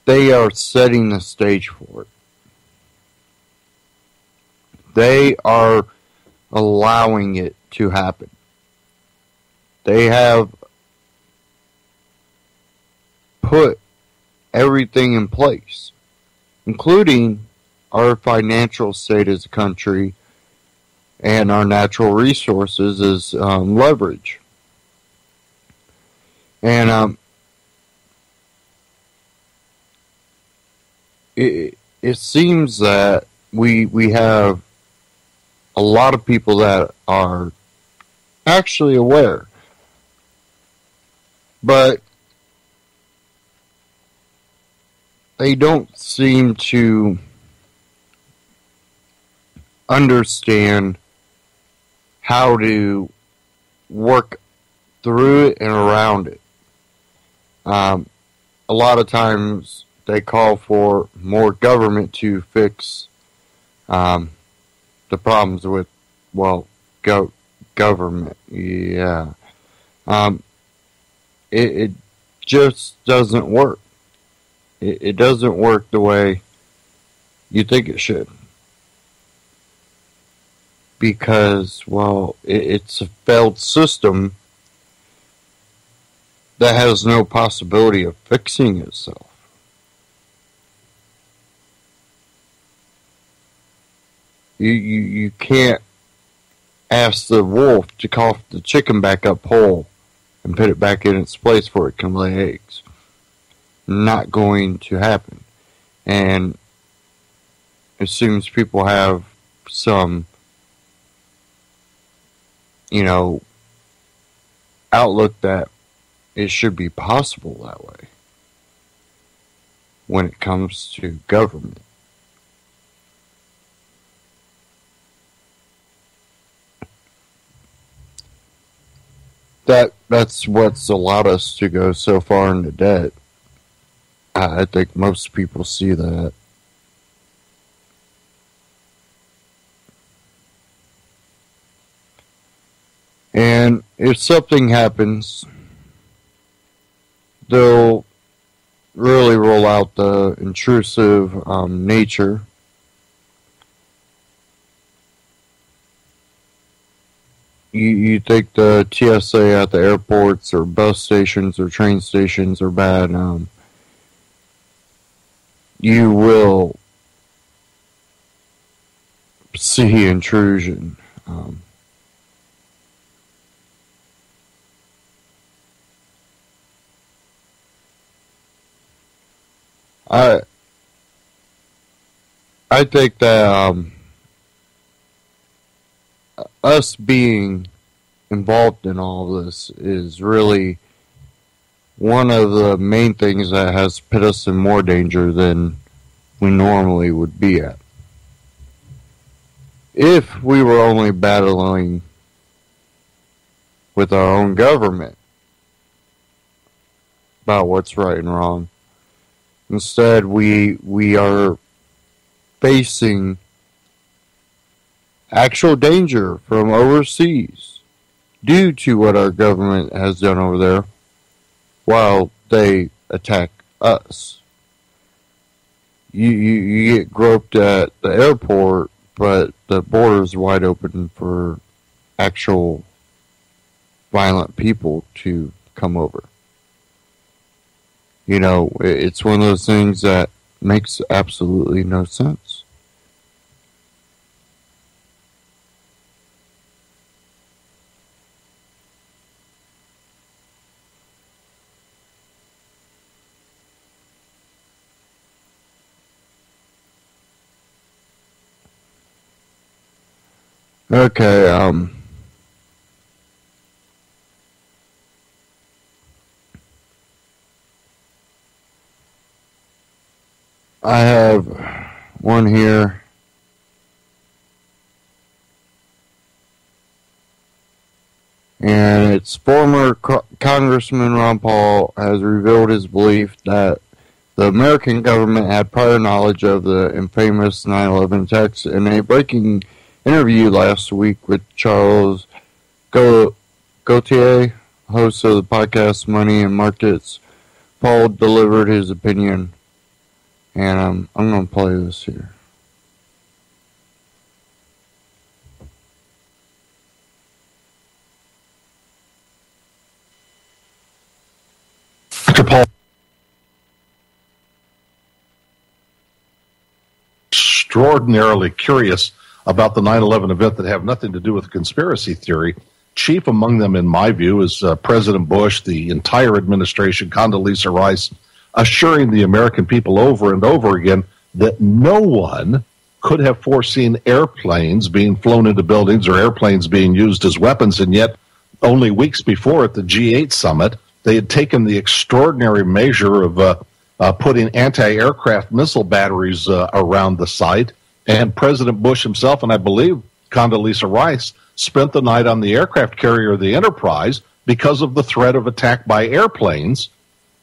they are setting the stage for it. They are allowing it to happen. They have put everything in place, including our financial state as a country and our natural resources as leverage. And it seems that we have a lot of people that are actually aware, but they don't seem to understand how to work through it and around it. A lot of times they call for more government to fix the problems with, government. Yeah. It just doesn't work. It doesn't work the way you think it should. Because, it's a failed system that has no possibility of fixing itself. You can't ask the wolf to cough the chicken back up whole and put it back in its place where it can lay eggs. Not going to happen. And as soon as people have some, outlook that it should be possible that way when it comes to government. That's what's allowed us to go so far into debt. I think most people see that. And if something happens, they'll really roll out the intrusive nature. You think the TSA at the airports or bus stations or train stations are bad. You will see intrusion. I think that us being involved in all this is really one of the main things that has put us in more danger than we normally would be at. If we were only battling with our own government about what's right and wrong, instead we are facing actual danger from overseas due to what our government has done over there while they attack us. You get groped at the airport, but the border is wide open for actual violent people to come over. You know, it's one of those things that makes absolutely no sense. Okay, I have one here. And it's former Congressman Ron Paul has revealed his belief that the American government had prior knowledge of the infamous 9/11 attacks. In a breaking interview last week with Charles Gauthier, host of the podcast Money and Markets, Paul delivered his opinion. And I'm going to play this here. Mr. Paul, extraordinarily curious about the 9/11 event that have nothing to do with conspiracy theory. Chief among them, in my view, is President Bush, the entire administration, Condoleezza Rice, assuring the American people over and over again that no one could have foreseen airplanes being flown into buildings or airplanes being used as weapons, and yet only weeks before at the G8 summit, they had taken the extraordinary measure of putting anti-aircraft missile batteries around the site, and President Bush himself, and I believe Condoleezza Rice, spent the night on the aircraft carrier, the Enterprise, because of the threat of attack by airplanes.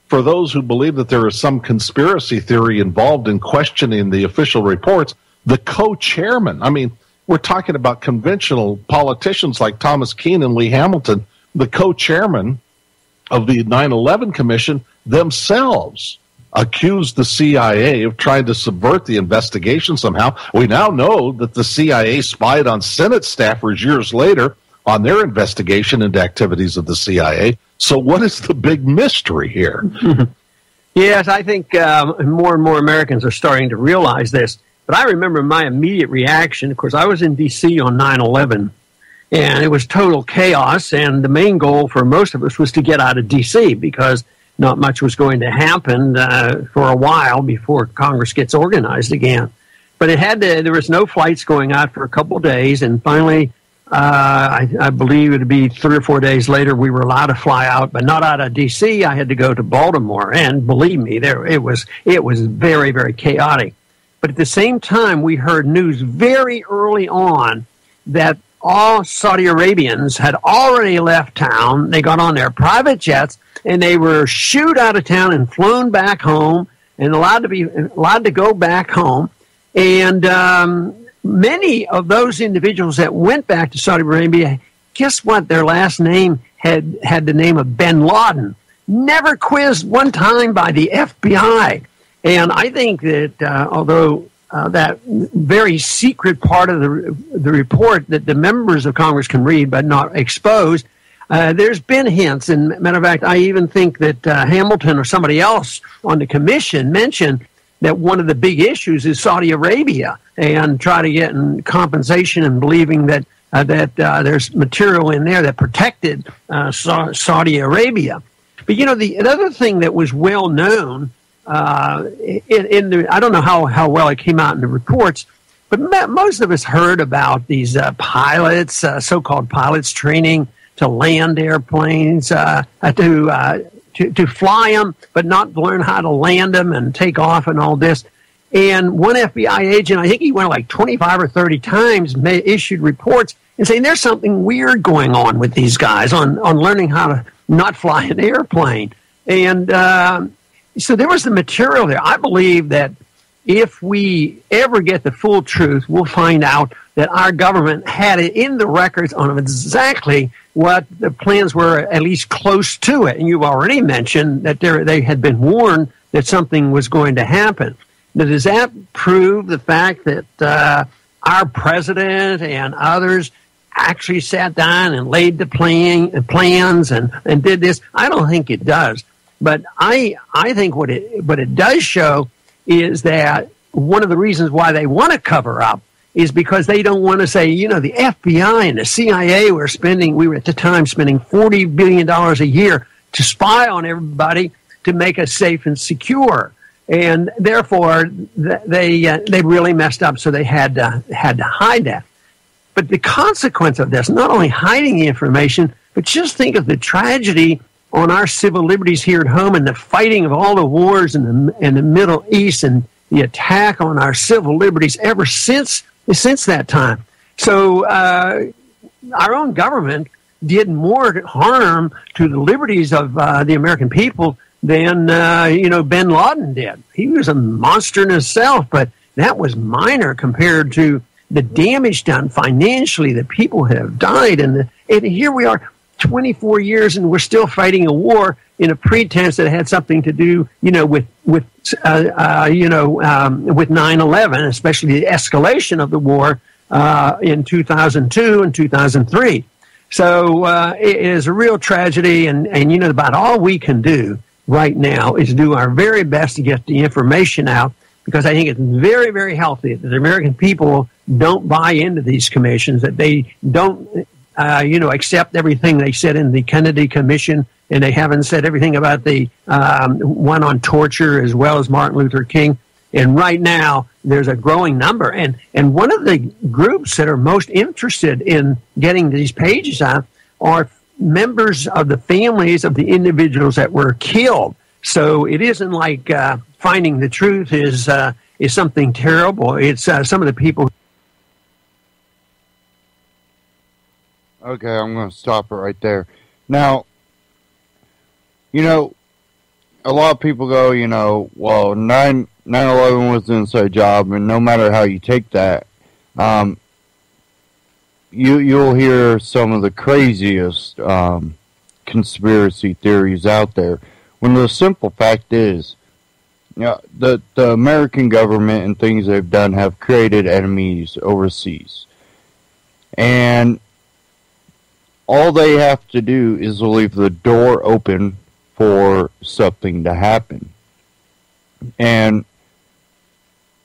For those who believe that there is some conspiracy theory involved in questioning the official reports, the co-chairman, I mean, we're talking about conventional politicians like Thomas Keane and Lee Hamilton, the co-chairman of the 9/11 Commission themselves accused the CIA of trying to subvert the investigation somehow. We now know that the CIA spied on Senate staffers years later on their investigation into activities of the CIA. So what is the big mystery here? Yes, I think more and more Americans are starting to realize this. But I remember my immediate reaction. Of course, I was in D.C. on 9/11, and it was total chaos. And the main goal for most of us was to get out of D.C. because not much was going to happen for a while before Congress gets organized again. But there was no flights going out for a couple of days, and finally, I believe it would be 3 or 4 days later, we were allowed to fly out, but not out of D.C. I had to go to Baltimore, and believe me, it was very, very chaotic. But at the same time, we heard news very early on that all Saudi Arabians had already left town. They got on their private jets, and they were shooed out of town and flown back home and allowed to go back home. And many of those individuals that went back to Saudi Arabia, guess what? Their last name had the name of bin Laden. Never quizzed one time by the FBI. And I think that although that very secret part of the report that the members of Congress can read but not exposed, there's been hints. And matter of fact, I even think that Hamilton or somebody else on the commission mentioned that one of the big issues is Saudi Arabia, and try to get in compensation and believing that there's material in there that protected Saudi Arabia. But, you know, the other thing that was well known, I don't know how well it came out in the reports, but most of us heard about these pilots, so-called pilots training to land airplanes, to fly them, but not learn how to land them and take off and all this. And one FBI agent, I think he went like 25 or 30 times, issued reports and saying there's something weird going on with these guys on learning how to not fly an airplane. And so there was the material there. I believe that if we ever get the full truth, we'll find out that our government had it in the records on exactly what the plans were, at least close to it. And you've already mentioned that they had been warned that something was going to happen. Now, does that prove the fact that our president and others actually sat down and laid the plans and did this? I don't think it does. But I think what it does show is that one of the reasons why they want to cover up is because they don't want to say, the FBI and the CIA we were at the time spending $40 billion a year to spy on everybody to make us safe and secure. And therefore, they really messed up, so they had to hide that. But the consequence of this, not only hiding the information, but just think of the tragedy on our civil liberties here at home and the fighting of all the wars in the Middle East and the attack on our civil liberties ever since that time. So our own government did more harm to the liberties of the American people than bin Laden did. He was a monster in himself, but that was minor compared to the damage done financially that people have died. And here we are 24 years and we're still fighting a war in a pretense that had something to do, with 9/11, especially the escalation of the war in 2002 and 2003. So it is a real tragedy, and about all we can do right now is do our very best to get the information out, because I think it's very, very healthy that the American people don't buy into these commissions, that they don't, accept everything they said in the Kennedy Commission, and they haven't said everything about the one on torture as well as Martin Luther King. And right now, there's a growing number. And one of the groups that are most interested in getting these pages out are members of the families of the individuals that were killed. So it isn't like finding the truth is something terrible. It's some of the people. Okay, I'm going to stop it right there. Now, a lot of people go, well, 9/11 was an inside job, and no matter how you take that, you'll hear some of the craziest conspiracy theories out there. When the simple fact is, the American government and things they've done have created enemies overseas. And all they have to do is leave the door open for something to happen. And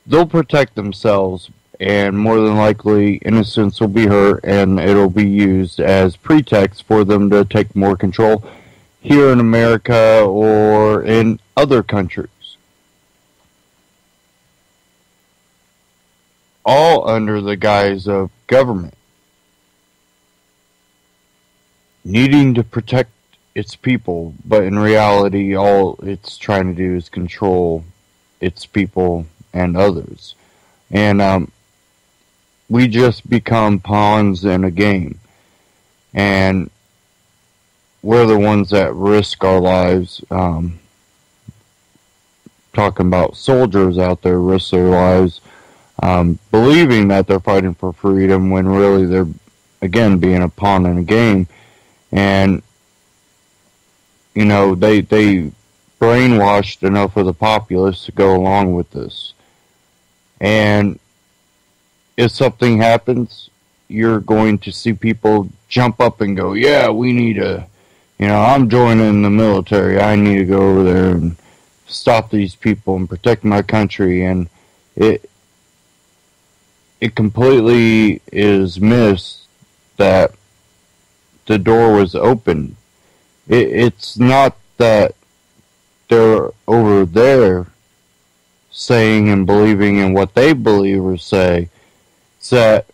they'll protect themselves, and more than likely innocents will be hurt, and it'll be used as pretext for them to take more control here in America or in other countries. All under the guise of government needing to protect its people, but in reality all it's trying to do is control its people and others. And we just become pawns in a game, and we're the ones that risk our lives. Talking about soldiers out there risk their lives, believing that they're fighting for freedom when really they're, again, being a pawn in a game. And they brainwashed enough of the populace to go along with this. And if something happens, you're going to see people jump up and go, yeah, we need I'm joining the military. I need to go over there and stop these people and protect my country. And it completely is missed that the door was open. It's not that they're over there saying and believing in what they believe or say. It's that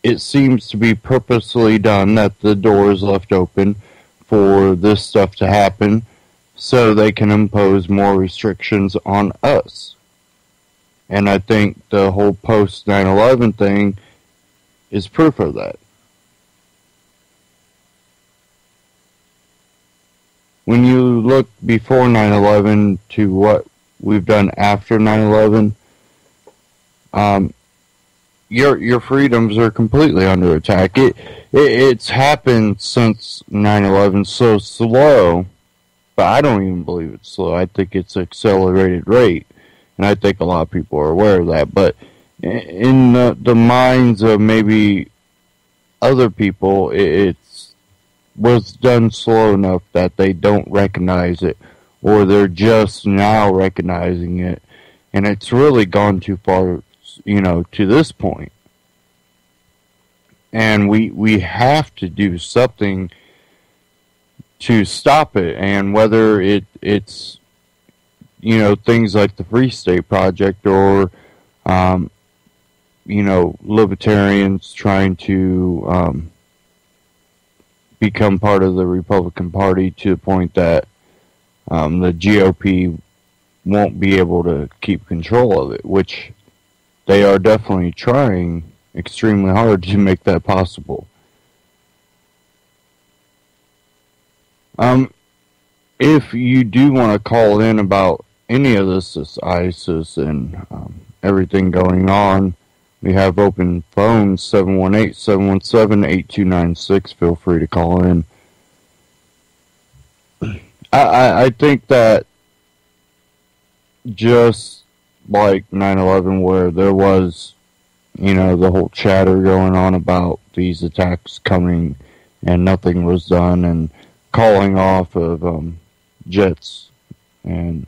it seems to be purposely done, that the door is left open for this stuff to happen so they can impose more restrictions on us. And I think the whole post 9/11 thing is proof of that. When you look before 9/11 to what we've done after 9/11, your freedoms are completely under attack. It's happened since 9/11 so slow, but I don't even believe it's slow. I think it's accelerated rate, and I think a lot of people are aware of that. But in the minds of maybe other people, it was done slow enough that they don't recognize it, or they're just now recognizing it, and it's really gone too far, to this point. And we have to do something to stop it, and whether it's things like the Free State Project, or libertarians trying to become part of the Republican Party to the point that the GOP won't be able to keep control of it, which they are definitely trying extremely hard to make that possible. If you do want to call in about any of this ISIS and everything going on, we have open phones, 718-717-8296. Feel free to call in. I think that just like 9/11, where there was, the whole chatter going on about these attacks coming and nothing was done, and calling off of jets, and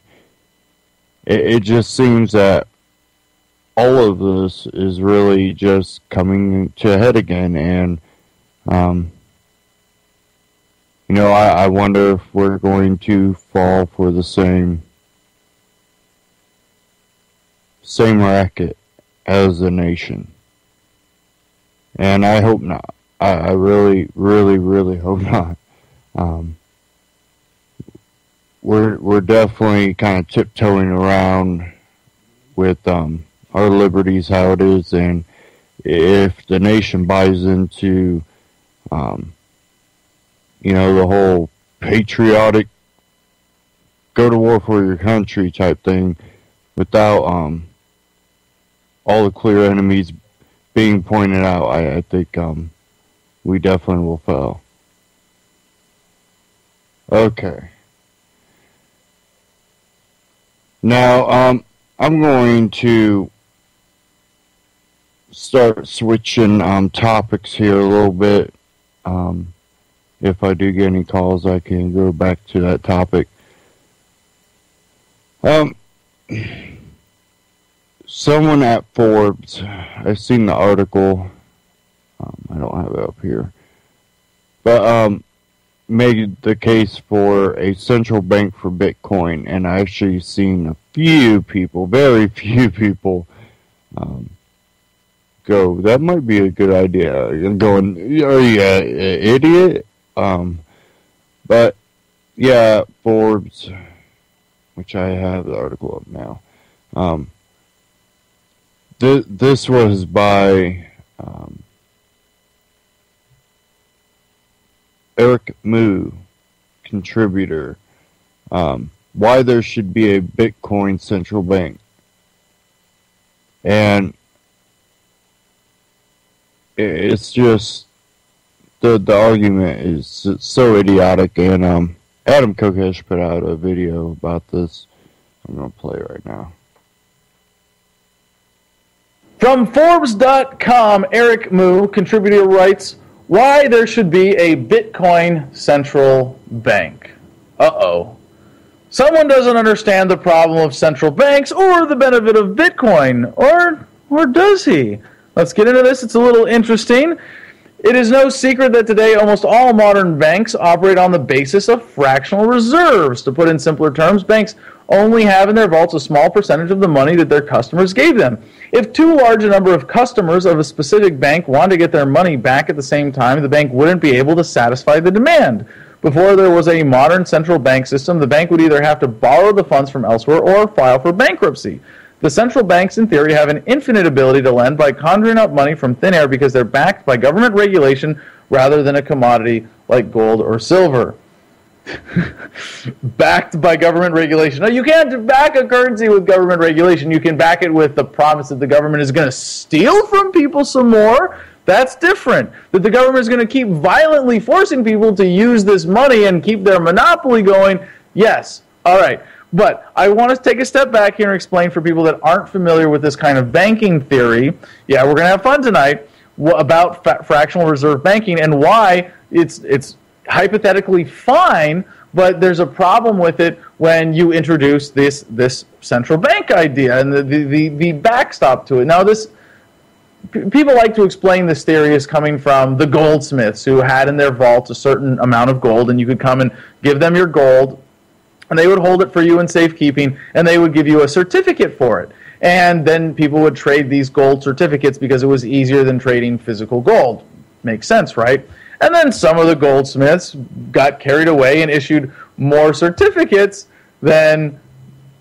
it just seems that all of this is really just coming to a head again, and I wonder if we're going to fall for the same racket as a nation. And I hope not. I really, really, really hope not. We're definitely kind of tiptoeing around with our liberties, how it is, and if the nation buys into the whole patriotic go to war for your country type thing, without all the clear enemies being pointed out, I think we definitely will fail. Okay. Now, I'm going to start switching topics here a little bit. If I do get any calls, I can go back to that topic. Someone at Forbes, I've seen the article, I don't have it up here, but made the case for a central bank for Bitcoin, and I've actually seen a few people, very few people, go, that might be a good idea. I'm going, are you an idiot? But yeah, Forbes, which I have the article up now. This was by Eric Moo, contributor. Why there should be a Bitcoin central bank. And it's just the argument is so idiotic, and Adam Kokesh put out a video about this. I'm going to play it right now. From Forbes.com, Eric Moo, contributor, writes, why there should be a Bitcoin central bank. Uh-oh. Someone doesn't understand the problem of central banks or the benefit of Bitcoin. Or does he? Let's get into this. It's a little interesting. It is no secret that today almost all modern banks operate on the basis of fractional reserves. To put in simpler terms, banks only have in their vaults a small percentage of the money that their customers gave them. If too large a number of customers of a specific bank want to get their money back at the same time, the bank wouldn't be able to satisfy the demand. Before there was a modern central bank system, the bank would either have to borrow the funds from elsewhere or file for bankruptcy. The central banks, in theory, have an infinite ability to lend by conjuring up money from thin air because they're backed by government regulation rather than a commodity like gold or silver. backed by government regulation. No, you can't back a currency with government regulation. You can back it with the promise that the government is going to steal from people some more. That's different. That the government is going to keep violently forcing people to use this money and keep their monopoly going. Yes. All right. But I want to take a step back here and explain for people that aren't familiar with this kind of banking theory. Yeah, we're going to have fun tonight about fractional reserve banking and why it's hypothetically fine, but there's a problem with it when you introduce this central bank idea and the backstop to it. Now, people like to explain this theory as coming from the goldsmiths who had in their vault a certain amount of gold, and you could come and give them your gold, and they would hold it for you in safekeeping, and they would give you a certificate for it. And then people would trade these gold certificates because it was easier than trading physical gold. Makes sense, right? And then some of the goldsmiths got carried away and issued more certificates than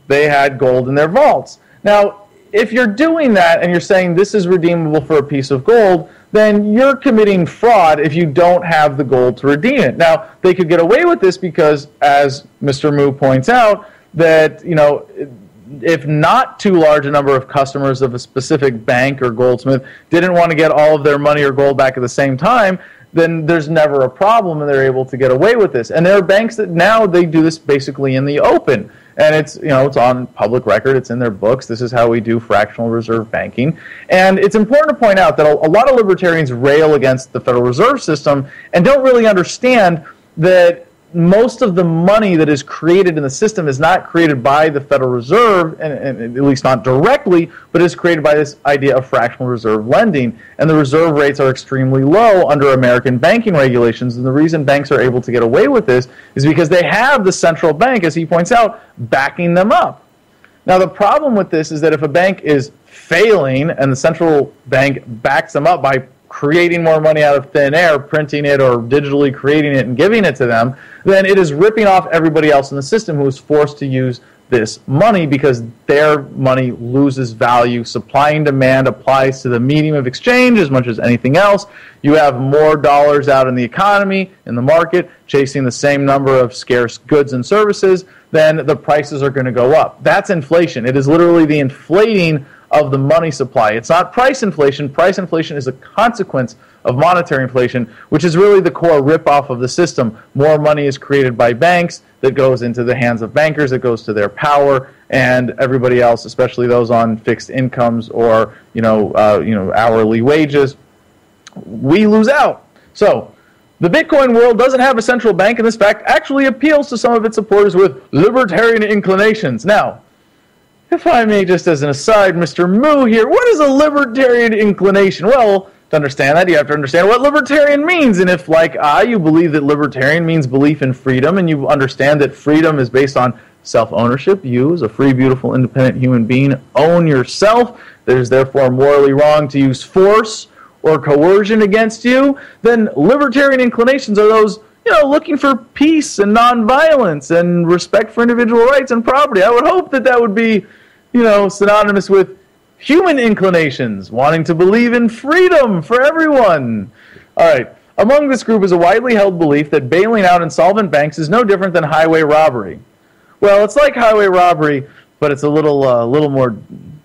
they had gold in their vaults. Now, if you're doing that and you're saying this is redeemable for a piece of gold, then you're committing fraud if you don't have the gold to redeem it. Now, they could get away with this because, as Mr. Moo points out, that, if not too large a number of customers of a specific bank or goldsmith didn't want to get all of their money or gold back at the same time, then there's never a problem and they're able to get away with this. And there are banks that now they do this basically in the open. And it's on public record, it's in their books. This is how we do fractional reserve banking. And it's important to point out that a lot of libertarians rail against the Federal Reserve System and don't really understand that most of the money that is created in the system is not created by the Federal Reserve, and at least not directly, but is created by this idea of fractional reserve lending. And the reserve rates are extremely low under American banking regulations. And the reason banks are able to get away with this is because they have the central bank, as he points out, backing them up. Now, the problem with this is that if a bank is failing and the central bank backs them up by creating more money out of thin air, printing it or digitally creating it and giving it to them, then it is ripping off everybody else in the system who is forced to use this money because their money loses value. Supply and demand applies to the medium of exchange as much as anything else. You have more dollars out in the economy, in the market, chasing the same number of scarce goods and services, then the prices are going to go up. That's inflation. It is literally the inflating of the money supply. It's not price inflation. Price inflation is a consequence of monetary inflation, which is really the core ripoff of the system. More money is created by banks that goes into the hands of bankers, that goes to their power, and everybody else, especially those on fixed incomes or hourly wages, we lose out. So the Bitcoin world doesn't have a central bank, and this fact actually appeals to some of its supporters with libertarian inclinations. Now, if I may, just as an aside, Mr. Moo here, what is a libertarian inclination? Well, to understand that, you have to understand what libertarian means. And if, like I, you believe that libertarian means belief in freedom, and you understand that freedom is based on self-ownership, you, as a free, beautiful, independent human being, own yourself, that is therefore morally wrong to use force or coercion against you, then libertarian inclinations are those looking for peace and nonviolence and respect for individual rights and property. I would hope that would be, synonymous with human inclinations, wanting to believe in freedom for everyone. All right. Among this group is a widely held belief that bailing out insolvent banks is no different than highway robbery. Well, it's like highway robbery, but it's a little more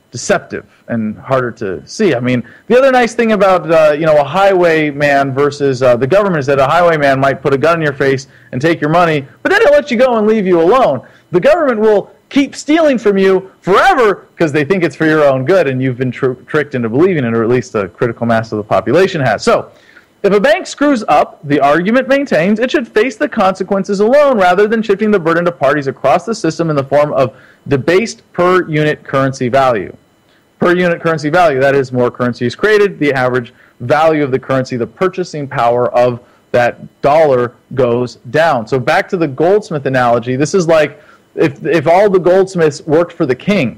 deceptive and harder to see. I mean, the other nice thing about a highwayman versus the government is that a highwayman might put a gun in your face and take your money, but then he'll let you go and leave you alone. The government will keep stealing from you forever because they think it's for your own good, and you've been tricked into believing it, or at least a critical mass of the population has. So, if a bank screws up, the argument maintains it should face the consequences alone rather than shifting the burden to parties across the system in the form of debased per-unit currency value. Per-unit currency value, that is, more currency is created, the average value of the currency, the purchasing power of that dollar goes down. So back to the goldsmith analogy, this is like if all the goldsmiths worked for the king,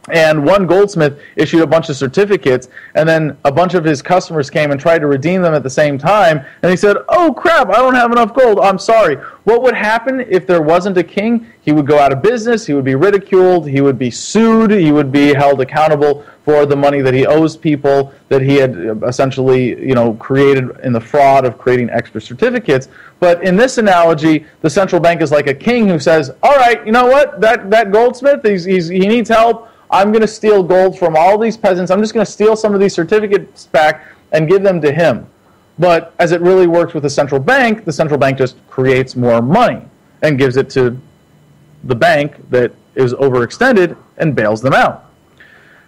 And one goldsmith issued a bunch of certificates, and then a bunch of his customers came and tried to redeem them at the same time. And he said, "Oh, crap, I don't have enough gold. I'm sorry." What would happen if there wasn't a king? He would go out of business. He would be ridiculed. He would be sued. He would be held accountable for the money that he owes people that he had essentially, created in the fraud of creating extra certificates. But in this analogy, the central bank is like a king who says, "All right, you know what? That goldsmith, he needs help. I'm going to steal gold from all these peasants. I'm just going to steal some of these certificates back and give them to him." But as it really works with the central bank just creates more money and gives it to the bank that is overextended and bails them out.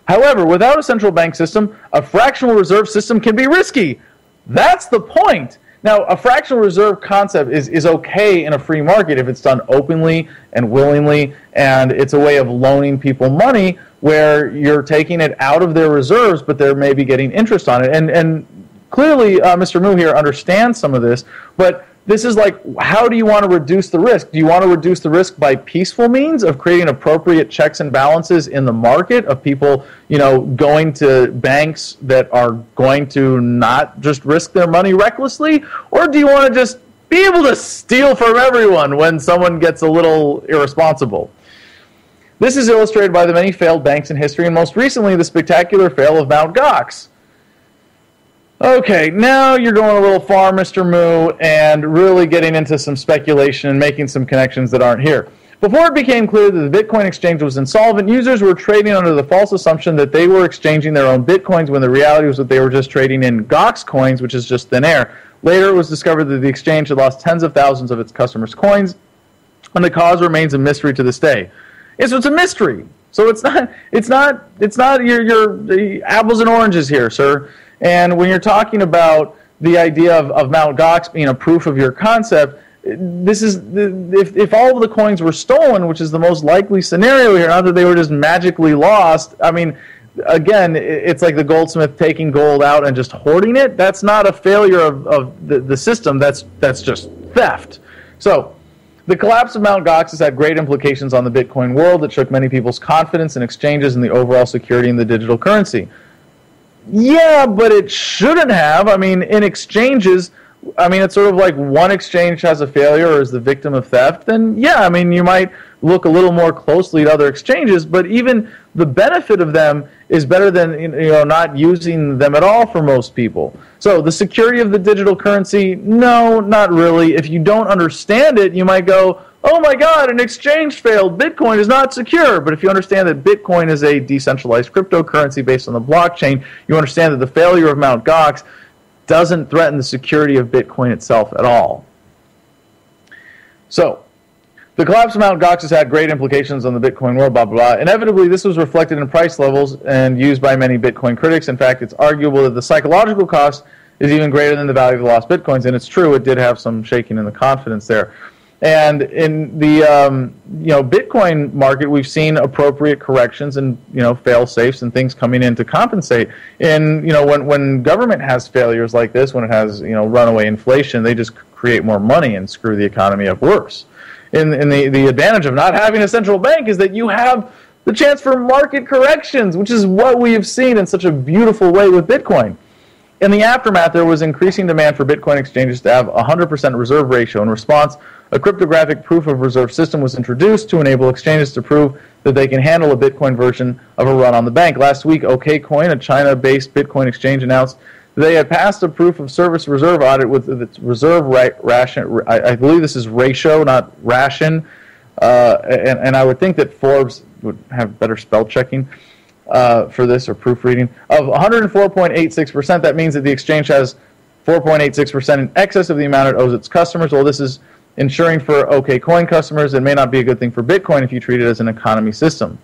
However, without a central bank system, a fractional reserve system can be risky. That's the point. Now, a fractional reserve concept is okay in a free market if it's done openly and willingly, and it's a way of loaning people money where you're taking it out of their reserves, but they're maybe getting interest on it. And clearly, Mr. Moo here understands some of this, but this is like, how do you want to reduce the risk? Do you want to reduce the risk by peaceful means of creating appropriate checks and balances in the market, of people, going to banks that are going to not just risk their money recklessly? Or do you want to just be able to steal from everyone when someone gets a little irresponsible? This is illustrated by the many failed banks in history, and most recently the spectacular fail of Mt. Gox. Okay, now you're going a little far, Mr. Moo, and really getting into some speculation and making some connections that aren't here. Before it became clear that the Bitcoin exchange was insolvent, users were trading under the false assumption that they were exchanging their own Bitcoins, when the reality was that they were just trading in Gox coins, which is just thin air. Later, it was discovered that the exchange had lost tens of thousands of its customers' coins, and the cause remains a mystery to this day. Yeah, so it's a mystery. So it's not your apples and oranges here, sir. And when you're talking about the idea of Mt. Gox being a proof of your concept, this is if all of the coins were stolen, which is the most likely scenario here, not that they were just magically lost. I mean, again, it's like the goldsmith taking gold out and just hoarding it. That's not a failure of the system. That's just theft. So the collapse of Mt. Gox has had great implications on the Bitcoin world that shook many people's confidence in exchanges and the overall security in the digital currency. Yeah, but it shouldn't have. I mean, in exchanges, it's sort of like one exchange has a failure or is the victim of theft, then yeah, you might look a little more closely at other exchanges, but even the benefit of them is better than not using them at all for most people. So the security of the digital currency, no, not really. If you don't understand it, you might go, "Oh my God, an exchange failed. Bitcoin is not secure." But if you understand that Bitcoin is a decentralized cryptocurrency based on the blockchain, you understand that the failure of Mt. Gox doesn't threaten the security of Bitcoin itself at all. So, the collapse of Mt. Gox has had great implications on the Bitcoin world, blah, blah, blah. Inevitably, this was reflected in price levels and used by many Bitcoin critics. In fact, it's arguable that the psychological cost is even greater than the value of the lost Bitcoins. And it's true, it did have some shaking in the confidence there. And in the Bitcoin market, we've seen appropriate corrections and fail safes and things coming in to compensate. And when government has failures like this, when it has runaway inflation, they just create more money and screw the economy up worse. And the advantage of not having a central bank is that you have the chance for market corrections, which is what we have seen in such a beautiful way with Bitcoin. In the aftermath, there was increasing demand for Bitcoin exchanges to have a 100% reserve ratio. In response, a cryptographic proof of reserve system was introduced to enable exchanges to prove that they can handle a Bitcoin version of a run on the bank. Last week, OKCoin, a China-based Bitcoin exchange, announced they had passed a proof of service reserve audit with its reserve ration. I believe this is ratio, not ration. And I would think that Forbes would have better spell checking for this, or proofreading, of 104.86%. That means that the exchange has 4.86% in excess of the amount it owes its customers. Well, this is ensuring for OKCoin customers. It may not be a good thing for Bitcoin if you treat it as an economy system.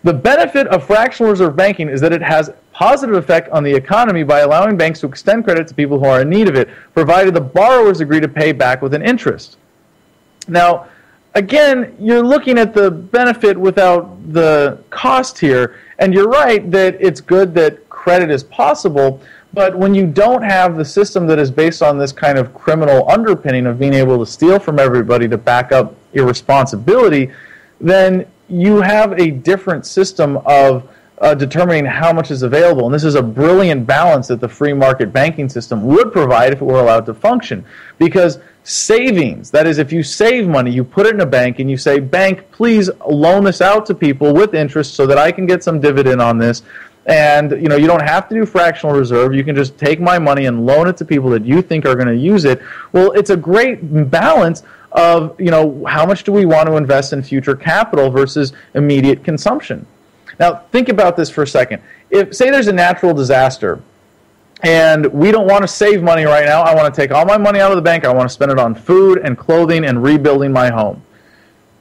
The benefit of fractional reserve banking is that it has positive effect on the economy by allowing banks to extend credit to people who are in need of it, provided the borrowers agree to pay back with an interest. Now, again, you're looking at the benefit without the cost here, and you're right that it's good that credit is possible, but when you don't have the system that is based on this kind of criminal underpinning of being able to steal from everybody to back up irresponsibility, then you have a different system of determining how much is available. And this is a brilliant balance that the free market banking system would provide if it were allowed to function. Because savings, that is, if you save money, you put it in a bank and you say, bank, please loan this out to people with interest so that I can get some dividend on this. And you don't have to do fractional reserve. You can just take my money and loan it to people that you think are going to use it. Well, it's a great balance of, how much do we want to invest in future capital versus immediate consumption. Now, think about this for a second. If, say there's a natural disaster, and we don't want to save money right now. I want to take all my money out of the bank. I want to spend it on food and clothing and rebuilding my home.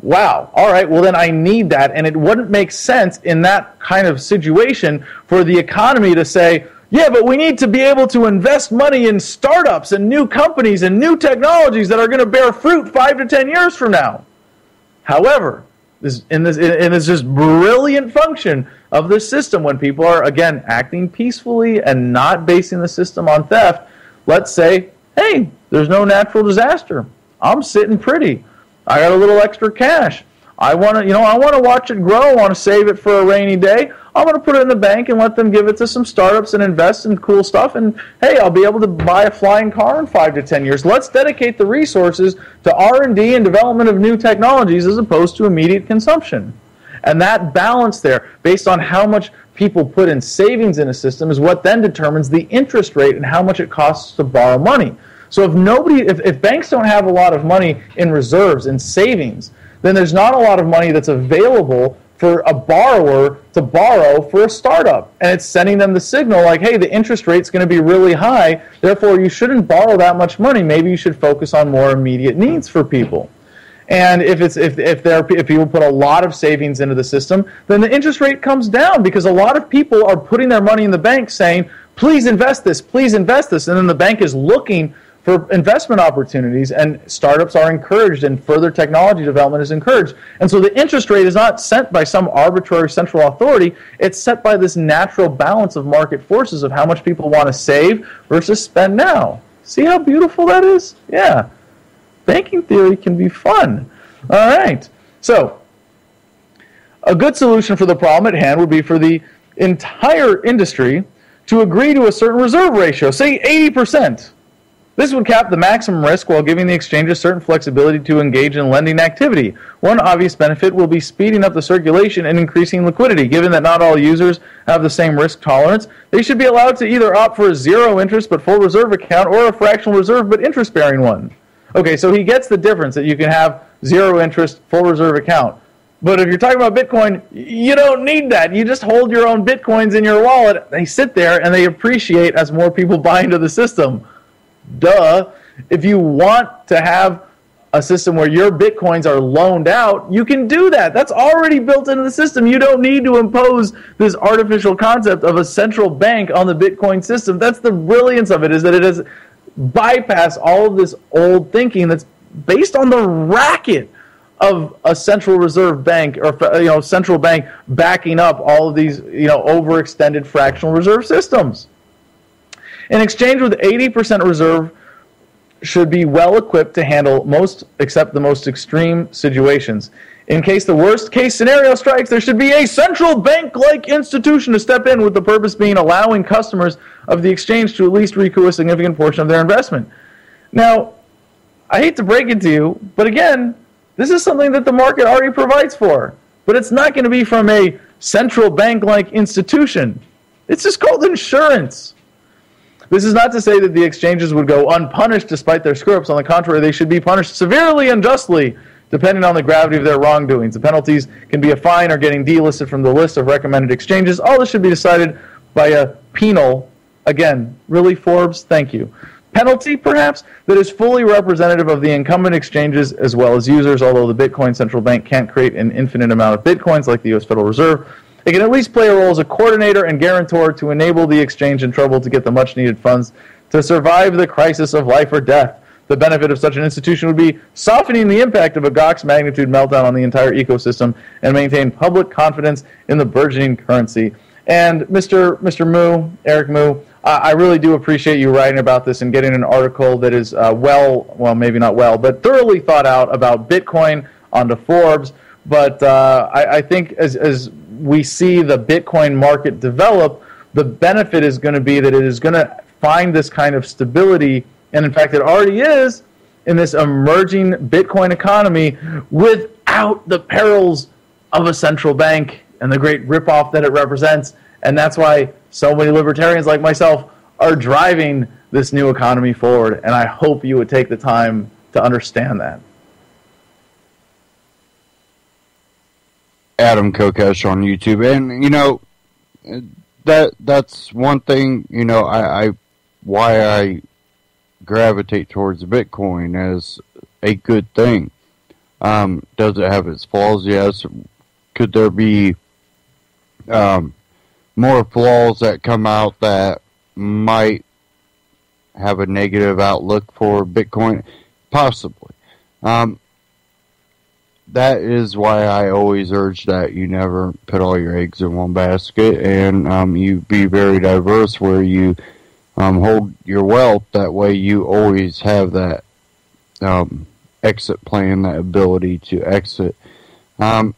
Wow. All right. Well, then I need that. And it wouldn't make sense in that kind of situation for the economy to say, yeah, but we need to be able to invest money in startups and new companies and new technologies that are going to bear fruit 5 to 10 years from now. However, in this just brilliant function of this system, when people are, again, acting peacefully and not basing the system on theft, let's say, hey, there's no natural disaster. I'm sitting pretty. I got a little extra cash. I want to watch it grow. I want to save it for a rainy day. I'm going to put it in the bank and let them give it to some startups and invest in cool stuff. And hey, I'll be able to buy a flying car in 5 to 10 years. Let's dedicate the resources to R&D and development of new technologies as opposed to immediate consumption. And that balance there, based on how much people put in savings in a system, is what then determines the interest rate and how much it costs to borrow money. So if banks don't have a lot of money in reserves and savings, then there's not a lot of money that's available for a borrower to borrow for a startup. And it's sending them the signal like, hey, the interest rate's going to be really high, therefore you shouldn't borrow that much money. Maybe you should focus on more immediate needs for people. And if people put a lot of savings into the system, then the interest rate comes down because a lot of people are putting their money in the bank saying, please invest this, and then the bank is looking for investment opportunities, and startups are encouraged, and further technology development is encouraged. And so the interest rate is not set by some arbitrary central authority. It's set by this natural balance of market forces of how much people want to save versus spend now. See how beautiful that is? Yeah. Banking theory can be fun. All right. So a good solution for the problem at hand would be for the entire industry to agree to a certain reserve ratio, say 80%. This would cap the maximum risk while giving the exchanges certain flexibility to engage in lending activity. One obvious benefit will be speeding up the circulation and increasing liquidity. Given that not all users have the same risk tolerance, they should be allowed to either opt for a zero interest but full reserve account or a fractional reserve but interest-bearing one. Okay, so he gets the difference that you can have zero interest, full reserve account. But if you're talking about Bitcoin, you don't need that. You just hold your own Bitcoins in your wallet. They sit there and they appreciate as more people buy into the system. Duh. If you want to have a system where your Bitcoins are loaned out, you can do that. That's already built into the system. You don't need to impose this artificial concept of a central bank on the Bitcoin system. That's the brilliance of it, is that it has bypassed all of this old thinking that's based on the racket of a central reserve bank or central bank backing up all of these overextended fractional reserve systems. An exchange with 80% reserve should be well equipped to handle most except the most extreme situations. In case the worst case scenario strikes, there should be a central bank-like institution to step in, with the purpose being allowing customers of the exchange to at least recoup a significant portion of their investment. Now, I hate to break it to you, but again, this is something that the market already provides for. But it's not going to be from a central bank-like institution. It's just called insurance. This is not to say that the exchanges would go unpunished despite their screw-ups. On the contrary, they should be punished severely and justly, depending on the gravity of their wrongdoings. The penalties can be a fine or getting delisted from the list of recommended exchanges. All this should be decided by a penal, again, really, Forbes? Thank you. Penalty, perhaps, that is fully representative of the incumbent exchanges as well as users, although the Bitcoin central bank can't create an infinite amount of Bitcoins like the U.S. Federal Reserve. It can at least play a role as a coordinator and guarantor to enable the exchange in trouble to get the much-needed funds to survive the crisis of life or death. The benefit of such an institution would be softening the impact of a Gox magnitude meltdown on the entire ecosystem and maintain public confidence in the burgeoning currency. And Mr. Moo, Eric Moo, I really do appreciate you writing about this and getting an article that is maybe not well, but thoroughly thought out about Bitcoin onto Forbes. But I think as we see the Bitcoin market develop, the benefit is going to be that it is going to find this kind of stability, and in fact it already is, in this emerging Bitcoin economy without the perils of a central bank and the great ripoff that it represents. And that's why so many libertarians like myself are driving this new economy forward, and I hope you would take the time to understand that. Adam Kokesh on YouTube, and you know that's one thing. You know, why I gravitate towards Bitcoin as a good thing. Does it have its flaws? Yes. Could there be more flaws that come out that might have a negative outlook for Bitcoin? Possibly. That is why I always urge that you never put all your eggs in one basket, and you be very diverse where you hold your wealth. That way you always have that exit plan, that ability to exit. You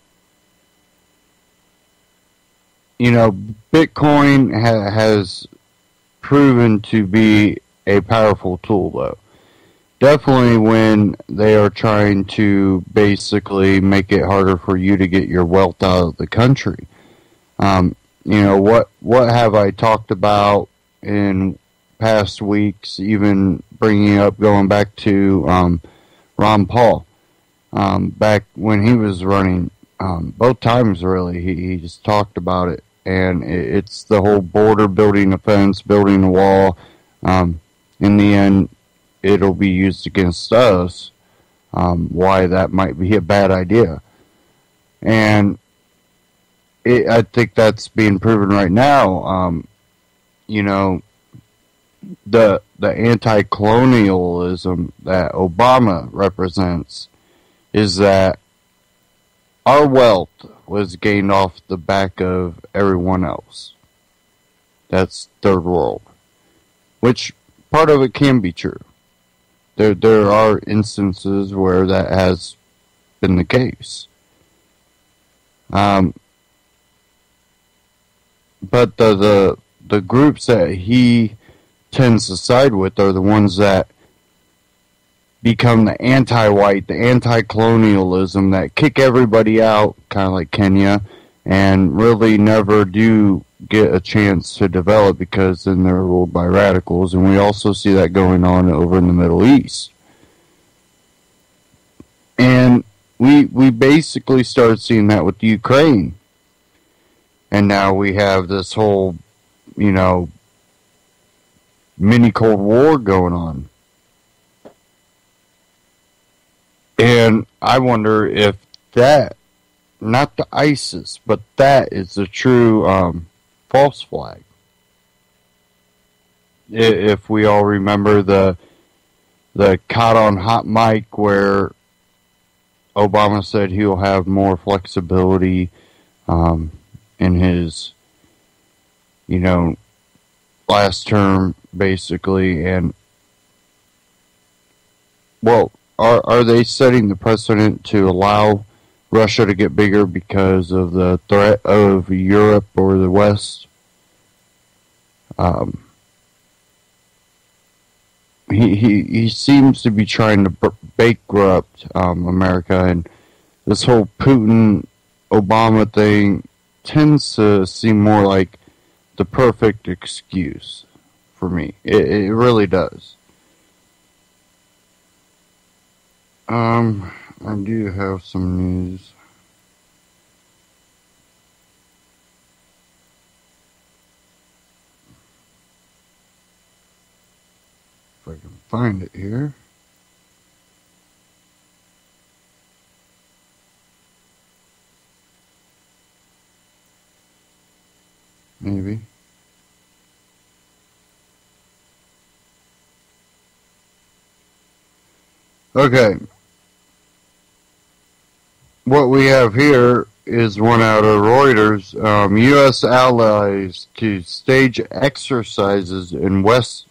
know, Bitcoin has proven to be a powerful tool, though. Definitely when they are trying to basically make it harder for you to get your wealth out of the country. You know, what have I talked about in past weeks, even bringing up going back to Ron Paul, back when he was running, both times really, he just talked about it. And it's the whole border, building a fence, building a wall. In the end, it'll be used against us, why that might be a bad idea. And I think that's being proven right now. You know, the anti-colonialism that Obama represents is that our wealth was gained off the back of everyone else. That's third world. Which part of it can be true. There are instances where that has been the case. But the groups that he tends to side with are the ones that become the anti-white, the anti-colonialism, that kick everybody out, kind of like Kenya, and really never do get a chance to develop because then they're ruled by radicals. And we also see that going on over in the Middle East. And we basically started seeing that with Ukraine. And now we have this whole, you know, mini Cold War going on. And I wonder if that, not the ISIS, but that is the true false flag. If we all remember the caught on hot mic where Obama said he'll have more flexibility in his, you know, last term, basically. And, well, are they setting the precedent to allow Russia to get bigger because of the threat of Europe or the West? He seems to be trying to bankrupt America, and this whole Putin-Obama thing tends to seem more like the perfect excuse for me. It really does. I do have some news. If I can find it here. Maybe. Okay. What we have here is one out of Reuters. U.S. allies to stage exercises in West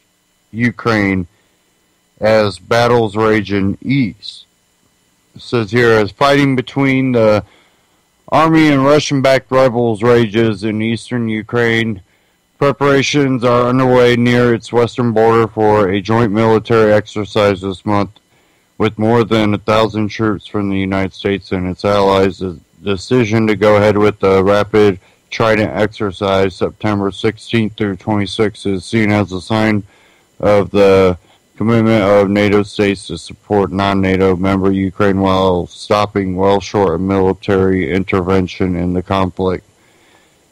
Ukraine as battles rage in East. It says here, as fighting between the Army and Russian-backed rebels rages in eastern Ukraine. Preparations are underway near its western border for a joint military exercise this month, with more than 1,000 troops from the United States and its allies. The decision to go ahead with the rapid Trident exercise September 16th through 26th is seen as a sign of the commitment of NATO states to support non-NATO member Ukraine while stopping well short of military intervention in the conflict.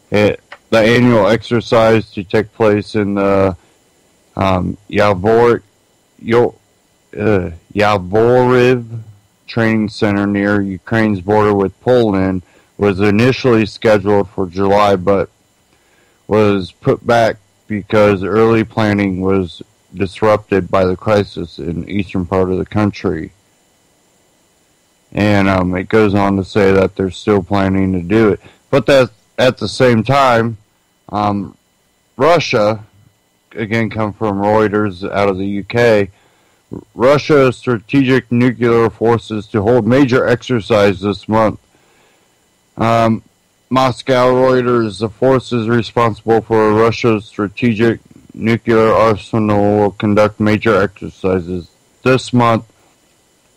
The annual exercise to take place in the Yavoriv training center near Ukraine's border with Poland was initially scheduled for July, but was put back because early planning was disrupted by the crisis in the eastern part of the country. And it goes on to say that they're still planning to do it. But that at the same time, Russia, again come from Reuters out of the UK, Russia's strategic nuclear forces to hold major exercise this month. Moscow Reuters, the forces responsible for Russia's strategic nuclear arsenal will conduct major exercises this month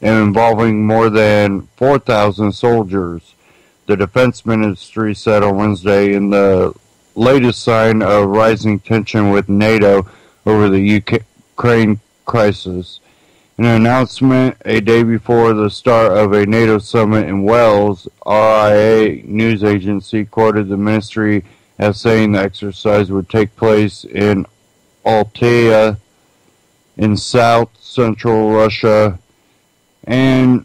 involving more than 4,000 soldiers, the defense ministry said on Wednesday, in the latest sign of rising tension with NATO over the Ukraine crisis. In an announcement a day before the start of a NATO summit in Wales, RIA news agency quoted the ministry as saying the exercise would take place in Altai in south-central Russia and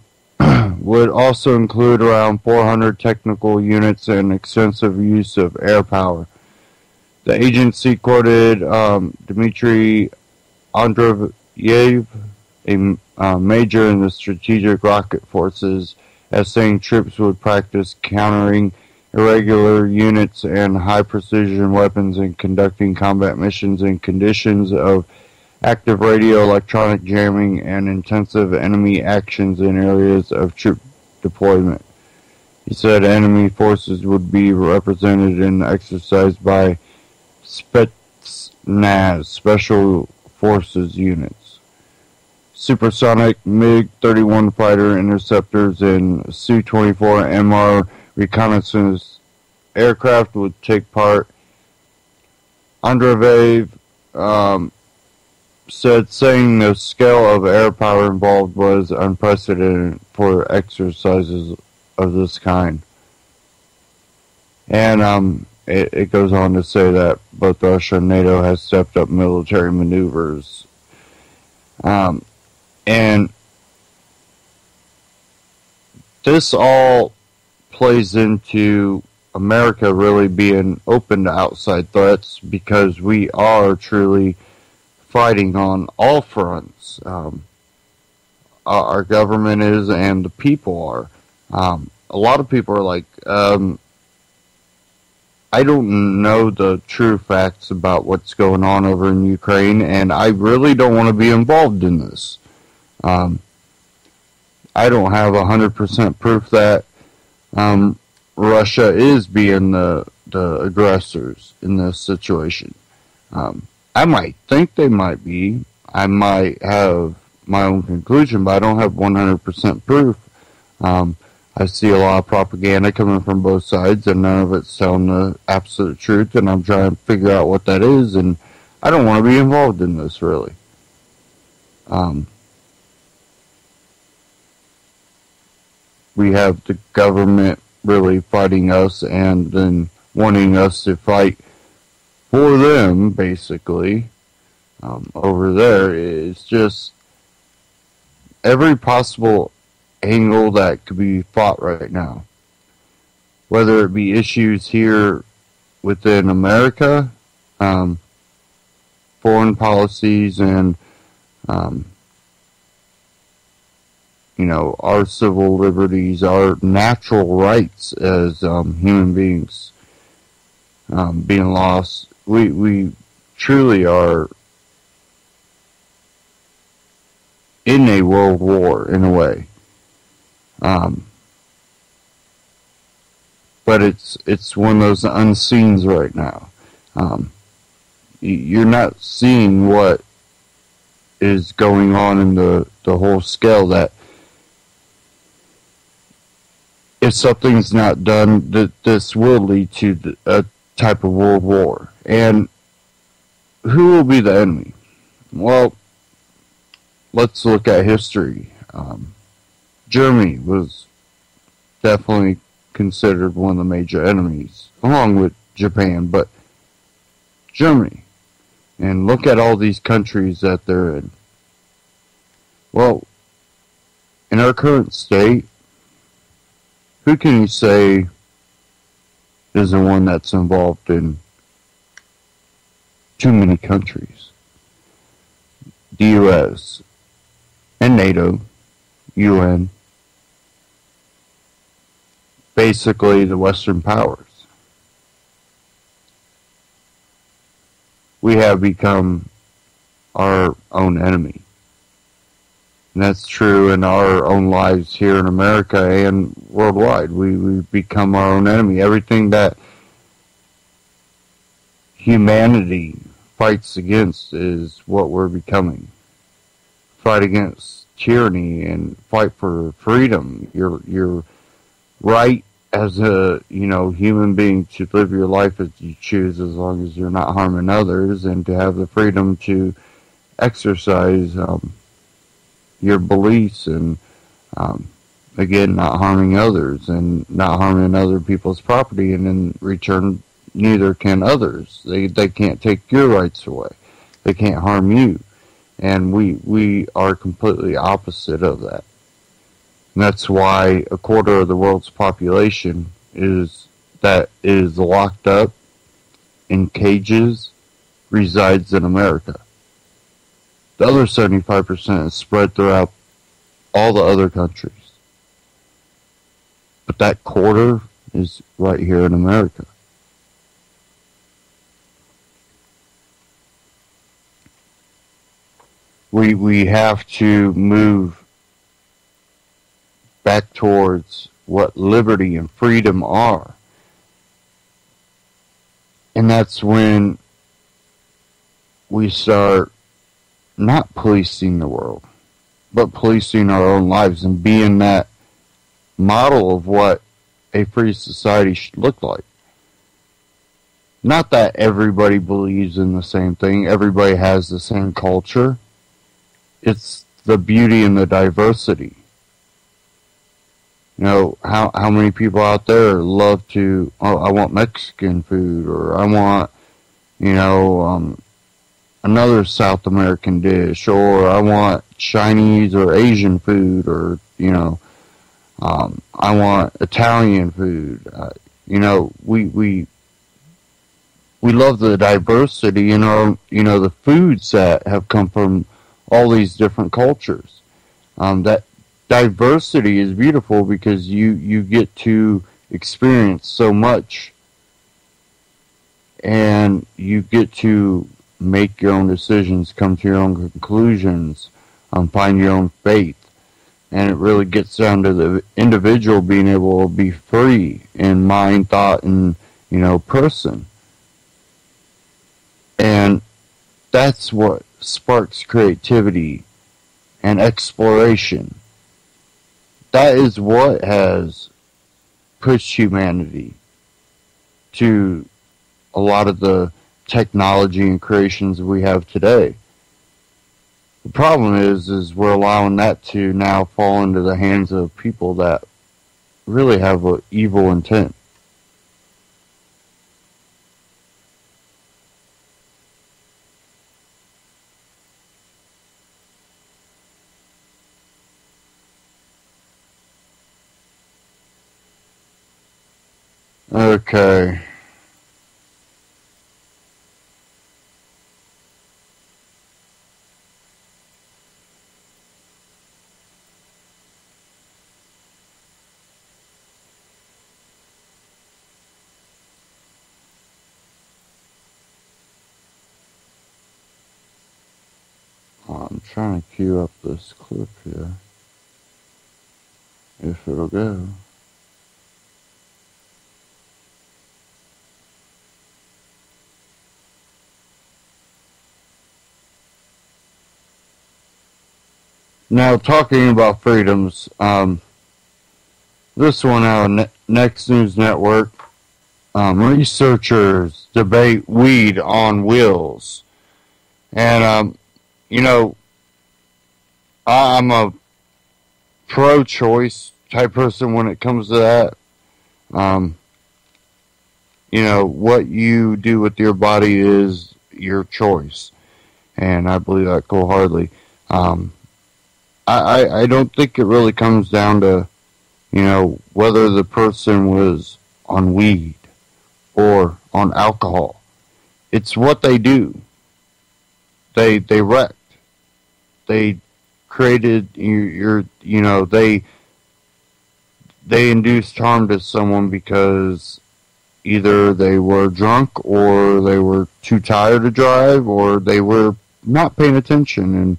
would also include around 400 technical units and extensive use of air power. The agency quoted Dmitry Andreev, a major in the strategic rocket forces, as saying troops would practice countering irregular units and high-precision weapons and conducting combat missions in conditions of active radio electronic jamming and intensive enemy actions in areas of troop deployment. He said enemy forces would be represented in the exercise by Spetsnaz, Special Forces units. Supersonic MiG-31 fighter interceptors and Su-24 MR reconnaissance aircraft would take part. Andreev said, saying the scale of air power involved was unprecedented for exercises of this kind. And it goes on to say that both Russia and NATO has stepped up military maneuvers. And this all plays into America really being open to outside threats because we are truly fighting on all fronts. Our government is and the people are. A lot of people are like, I don't know the true facts about what's going on over in Ukraine, and I really don't want to be involved in this. I don't have 100% proof that Russia is being the aggressors in this situation. I might think they might be. I might have my own conclusion, but I don't have 100% proof. I see a lot of propaganda coming from both sides, and none of it's telling the absolute truth, and I'm trying to figure out what that is, and I don't want to be involved in this, really. We have the government really fighting us and then wanting us to fight for them, basically. Over there, it's just every possible angle that could be fought right now. Whether it be issues here within America, foreign policies, and our civil liberties, our natural rights as human beings being lost. We truly are in a world war, in a way. but it's one of those unseens right now. You're not seeing what is going on in the whole scale, that if something's not done, that this will lead to a type of world war. And who will be the enemy? Well, let's look at history. Germany was definitely considered one of the major enemies, along with Japan, but Germany. And look at all these countries that they're in. Well, in our current state, who can you say is the one that's involved in too many countries? The U.S. and NATO, UN, basically the Western powers. We have become our own enemy. And that's true in our own lives here in America and worldwide. We've become our own enemy. Everything that humanity fights against is what we're becoming. Fight against tyranny and fight for freedom. Your right as a human being to live your life as you choose, as long as you're not harming others, and to have the freedom to exercise your beliefs and again, not harming others and not harming other people's property, and in return neither can others. They can't take your rights away. They can't harm you. And we are completely opposite of that. And that's why a quarter of the world's population is locked up in cages, resides in America. The other 75% is spread throughout all the other countries. But that quarter is right here in America. We have to move back towards what liberty and freedom are. And that's when we start not policing the world, but policing our own lives and being that model of what a free society should look like. Not that everybody believes in the same thing, everybody has the same culture. It's the beauty and the diversity. You know, how many people out there love to, I want Mexican food, or I want, another South American dish, or I want Chinese or Asian food, or, I want Italian food. We love the diversity in our, the foods that have come from all these different cultures. That diversity is beautiful because you get to experience so much, and you get to make your own decisions, come to your own conclusions, find your own faith. And it really gets down to the individual being able to be free in mind, thought, and, person. And that's what sparks creativity and exploration. That is what has pushed humanity to a lot of the technology and creations we have today. The problem is we're allowing that to now fall into the hands of people that really have an evil intent. Okay. I'm trying to queue up this clip here. If it'll go. Now, talking about freedoms, this one out of Next News Network, researchers debate weed on wheels. And, you know, I'm a pro-choice type person when it comes to that. You know, what you do with your body is your choice. And I believe that wholeheartedly. I don't think it really comes down to, you know, whether the person was on weed or on alcohol. It's what they do. They wrecked. They created you know, they induced harm to someone because either they were drunk or they were too tired to drive or they were not paying attention and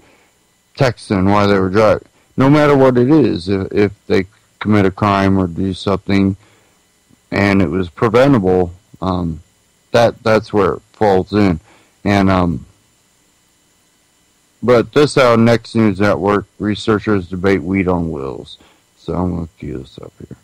texting while they were driving. No matter what it is, if they commit a crime or do something and it was preventable, that's where it falls in. And but this out Next News Network, researchers debate weed on wheels. So I'm going to cue this up here.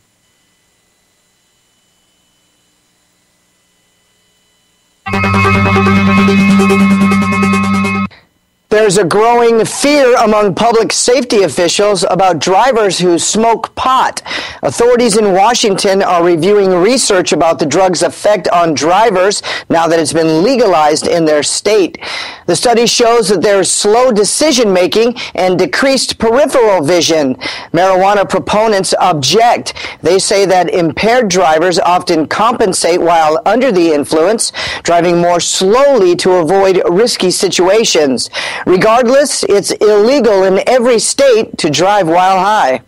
There's a growing fear among public safety officials about drivers who smoke pot. Authorities in Washington are reviewing research about the drug's effect on drivers now that it's been legalized in their state. The study shows that there's slow decision-making and decreased peripheral vision. Marijuana proponents object. They say that impaired drivers often compensate while under the influence, driving more slowly to avoid risky situations. Regardless, it's illegal in every state to drive while high.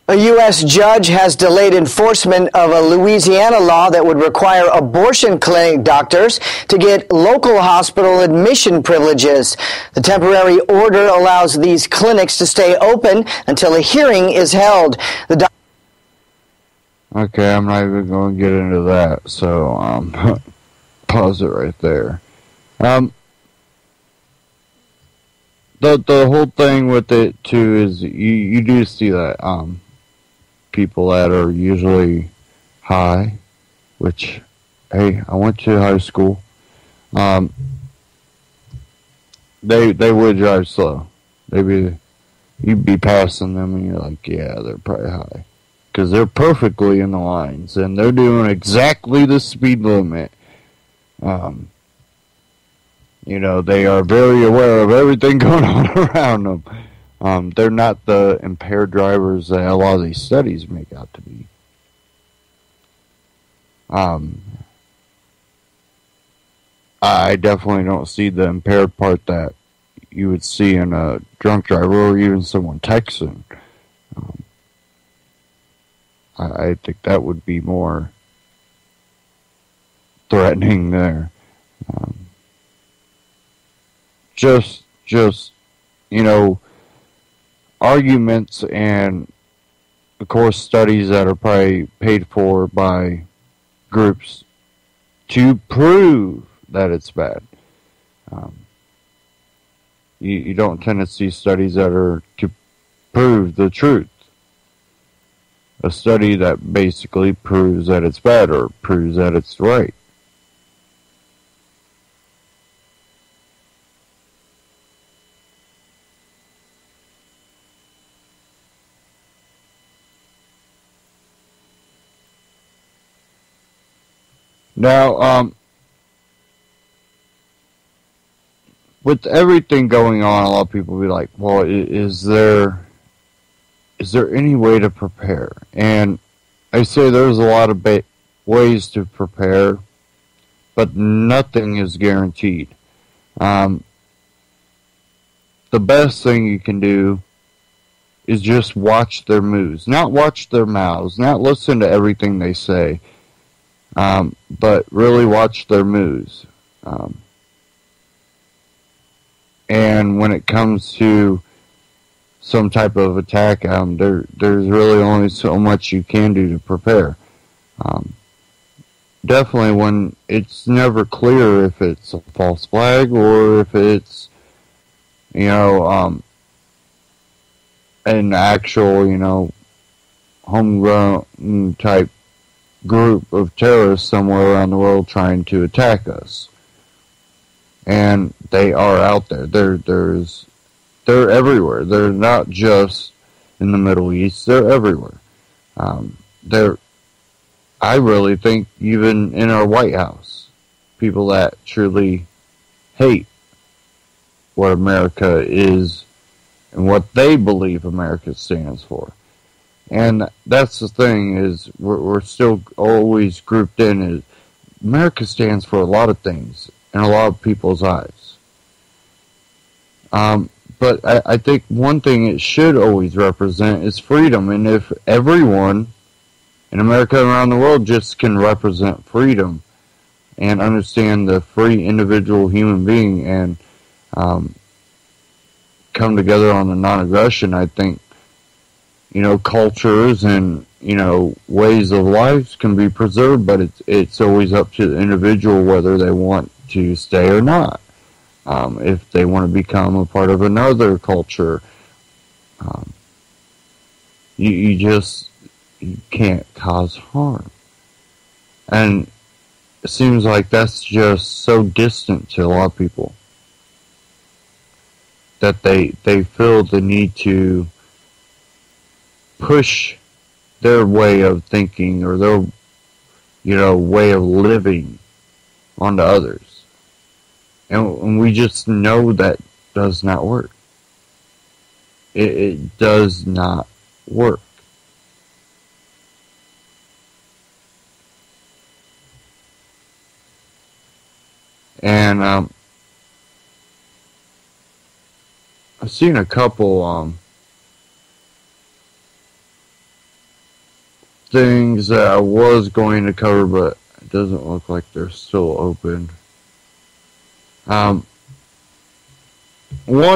A U.S. judge has delayed enforcement of a Louisiana law that would require abortion clinic doctors to get local hospital admission privileges. The temporary order allows these clinics to stay open until a hearing is held. Okay, I'm not even going to get into that, so pause it right there. The whole thing with it too is you do see that people that are usually high, which, hey, I went to high school. They would drive slow. You'd be passing them and you're like, yeah, they're probably high, because they're perfectly in the lines and they're doing exactly the speed limit. You know, they are very aware of everything going on around them. They're not the impaired drivers that a lot of these studies make out to be. I definitely don't see the impaired part that you would see in a drunk driver or even someone texting. I think that would be more threatening there. Just, you know, arguments and, of course, studies that are probably paid for by groups to prove that it's bad. You don't tend to see studies that are to prove the truth. A study that basically proves that it's bad or proves that it's right. Now, with everything going on, a lot of people will be like, well, is there any way to prepare? And I say there's a lot of ways to prepare, but nothing is guaranteed. The best thing you can do is just watch their moves, not watch their mouths, not listen to everything they say. But really watch their moves. And when it comes to some type of attack, there's really only so much you can do to prepare. Definitely when it's never clear if it's a false flag or if it's, you know, an actual, homegrown type group of terrorists somewhere around the world trying to attack us. And they are out there. They're everywhere. They're not just in the Middle East. They're everywhere. I really think even in our White House, people that truly hate what America is and what they believe America stands for. And that's the thing, is we're still always grouped in as America stands for a lot of things in a lot of people's eyes. But I think one thing it should always represent is freedom. And if everyone in America and around the world just can represent freedom and understand the free individual human being and come together on the non-aggression, I think, cultures and, ways of life can be preserved, but it's always up to the individual whether they want to stay or not. If they want to become a part of another culture, you can't cause harm. And it seems like that's just so distant to a lot of people that they feel the need to push their way of thinking or their way of living onto others. And we just know that does not work. It does not work. And I've seen a couple things that I was going to cover, but it doesn't look like they're still open. One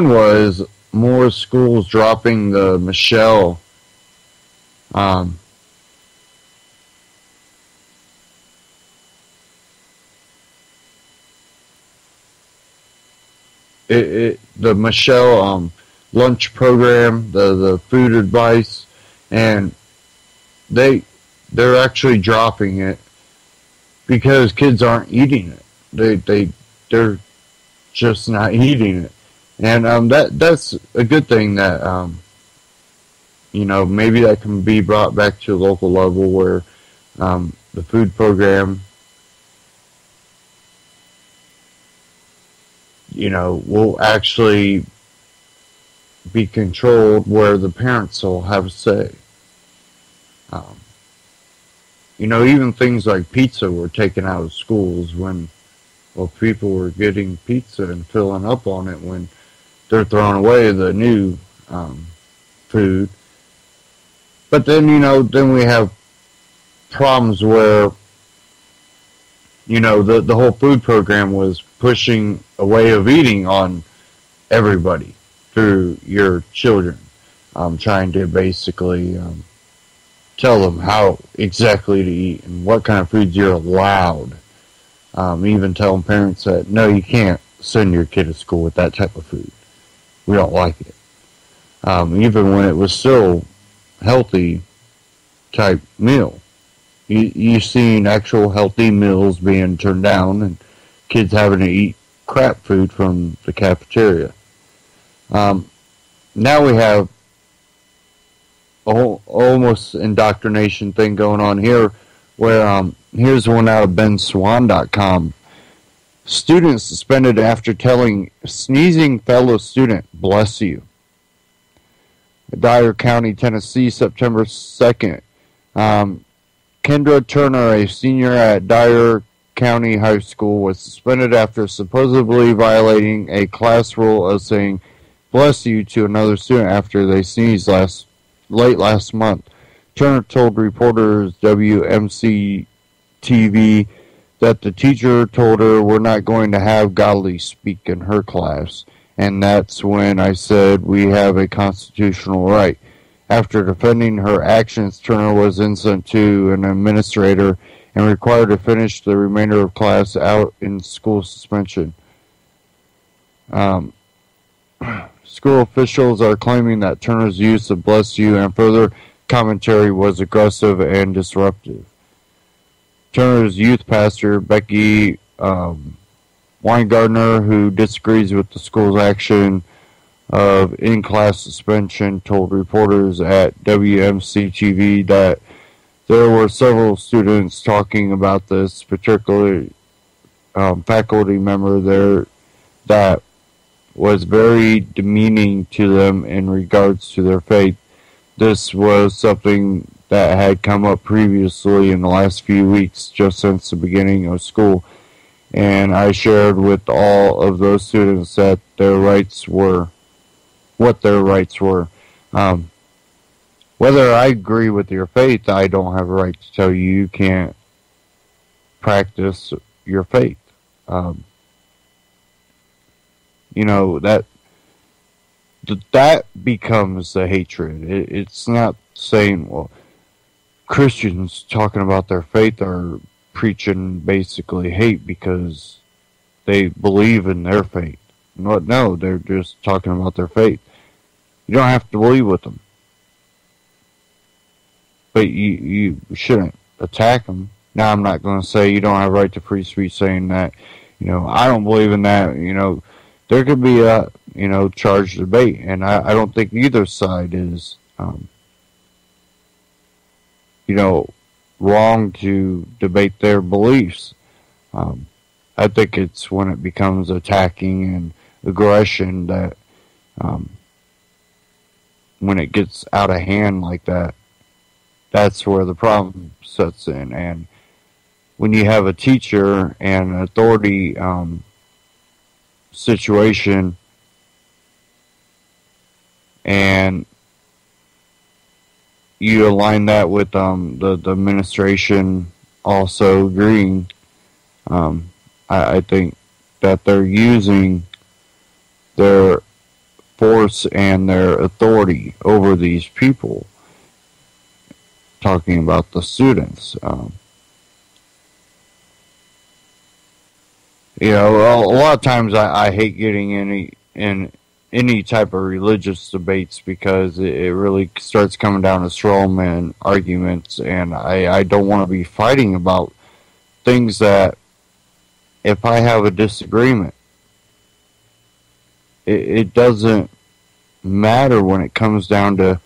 was more schools dropping the Michelle the Michelle lunch program, the food advice, and they're actually dropping it because kids aren't eating it. They're just not eating it. And that's a good thing that maybe that can be brought back to a local level where the food program will actually be controlled where the parents will have a say. Even things like pizza were taken out of schools when people were getting pizza and filling up on it when they're throwing away the new food. But then, then we have problems where, the whole food program was pushing a way of eating on everybody through your children, trying to basically tell them how exactly to eat and what kind of foods you're allowed. Even telling parents that, no, you can't send your kid to school with that type of food. We don't like it. Even when it was still healthy type meal. You've seen actual healthy meals being turned down and kids having to eat crap food from the cafeteria. Now we have a whole almost indoctrination thing going on here where here's one out of benswan.com. Student suspended after telling sneezing fellow student, bless you. Dyer County, Tennessee, September 2nd. Kendra Turner, a senior at Dyer County High School, was suspended after supposedly violating a class rule of saying bless you to another student after they sneezed late last month. Turner told reporters WMC TV that the teacher told her we're not going to have godly speak in her class. And that's when I said we have a constitutional right. After defending her actions, Turner was sent to an administrator and required to finish the remainder of class out in school suspension. School officials are claiming that Turner's use of "bless you" and further commentary was aggressive and disruptive. Turner's youth pastor, Becky Weingardner, who disagrees with the school's action of in-class suspension, told reporters at WMC-TV that there were several students talking about this, particularly faculty member there that was very demeaning to them in regards to their faith. This was something that had come up previously in the last few weeks, just since the beginning of school. And I shared with all of those students that their rights were what their rights were. Whether I agree with your faith, I don't have a right to tell you can't practice your faith. That becomes the hatred. It's not saying, well, Christians talking about their faith are preaching basically hate because they believe in their faith. No, they're just talking about their faith. You don't have to believe with them. But you shouldn't attack them. Now, I'm not going to say you don't have a right to free speech saying that, I don't believe in that. There could be a, charged debate. And I don't think either side is, wrong to debate their beliefs. I think it's when it becomes attacking and aggression that, when it gets out of hand like that, that's where the problem sets in. And when you have a teacher and an authority situation, and you align that with the administration also agreeing, I think that they're using their force and their authority over these people. Talking about the students. A lot of times I hate getting in any type of religious debates because it really starts coming down to straw man arguments, and I don't want to be fighting about things that if I have a disagreement, it doesn't matter when it comes down to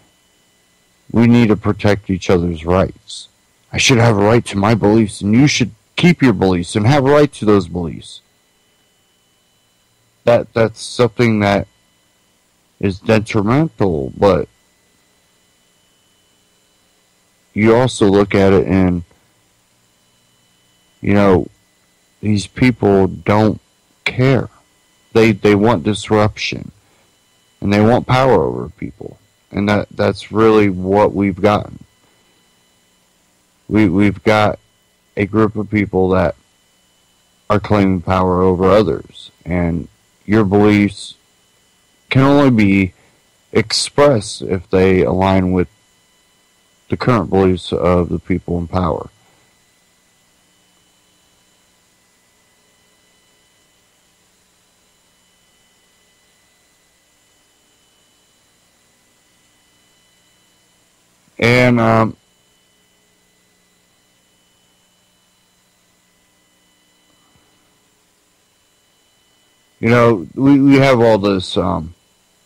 we need to protect each other's rights. I should have a right to my beliefs, and you should keep your beliefs and have a right to those beliefs. That's something that is detrimental, but you also look at it and, these people don't care. They want disruption, and they want power over people. And that's really what we've gotten. We've got a group of people that are claiming power over others. And your beliefs can only be expressed if they align with the current beliefs of the people in power. And we have all this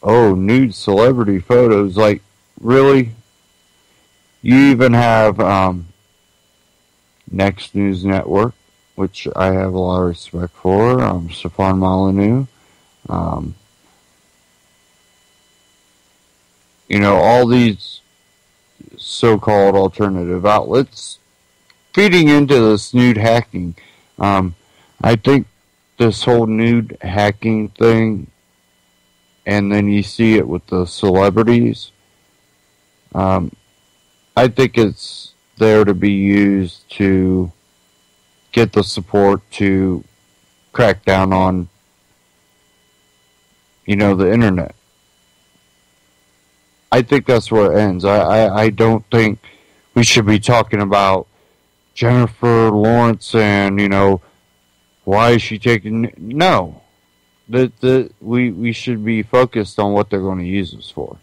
nude celebrity photos. Like, really? You even have Next News Network, which I have a lot of respect for, Stefan Molyneux. All these so-called alternative outlets feeding into this nude hacking. I think this whole nude hacking thing, and then you see it with the celebrities, I think it's there to be used to get the support to crack down on, the internet. I think that's where it ends. I don't think we should be talking about Jennifer Lawrence and, why is she taking... No. we should be focused on what they're going to use us for.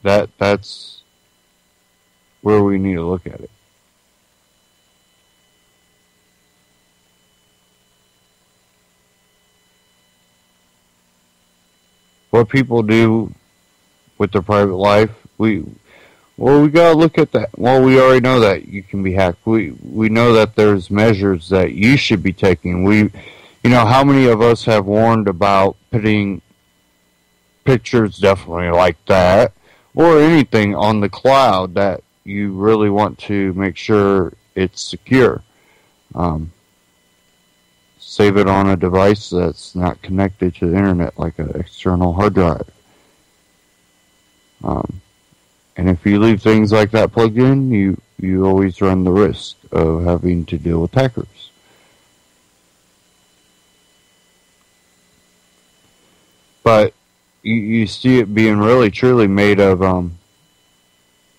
That's where we need to look at it. What people do with their private life, we gotta look at that. Well, we already know that you can be hacked. We know that there's measures that you should be taking. How many of us have warned about putting pictures definitely like that or anything on the cloud that you really want to make sure it's secure. Save it on a device that's not connected to the internet, like an external hard drive. And if you leave things like that plugged in, you always run the risk of having to deal with hackers. But you see it being really truly made of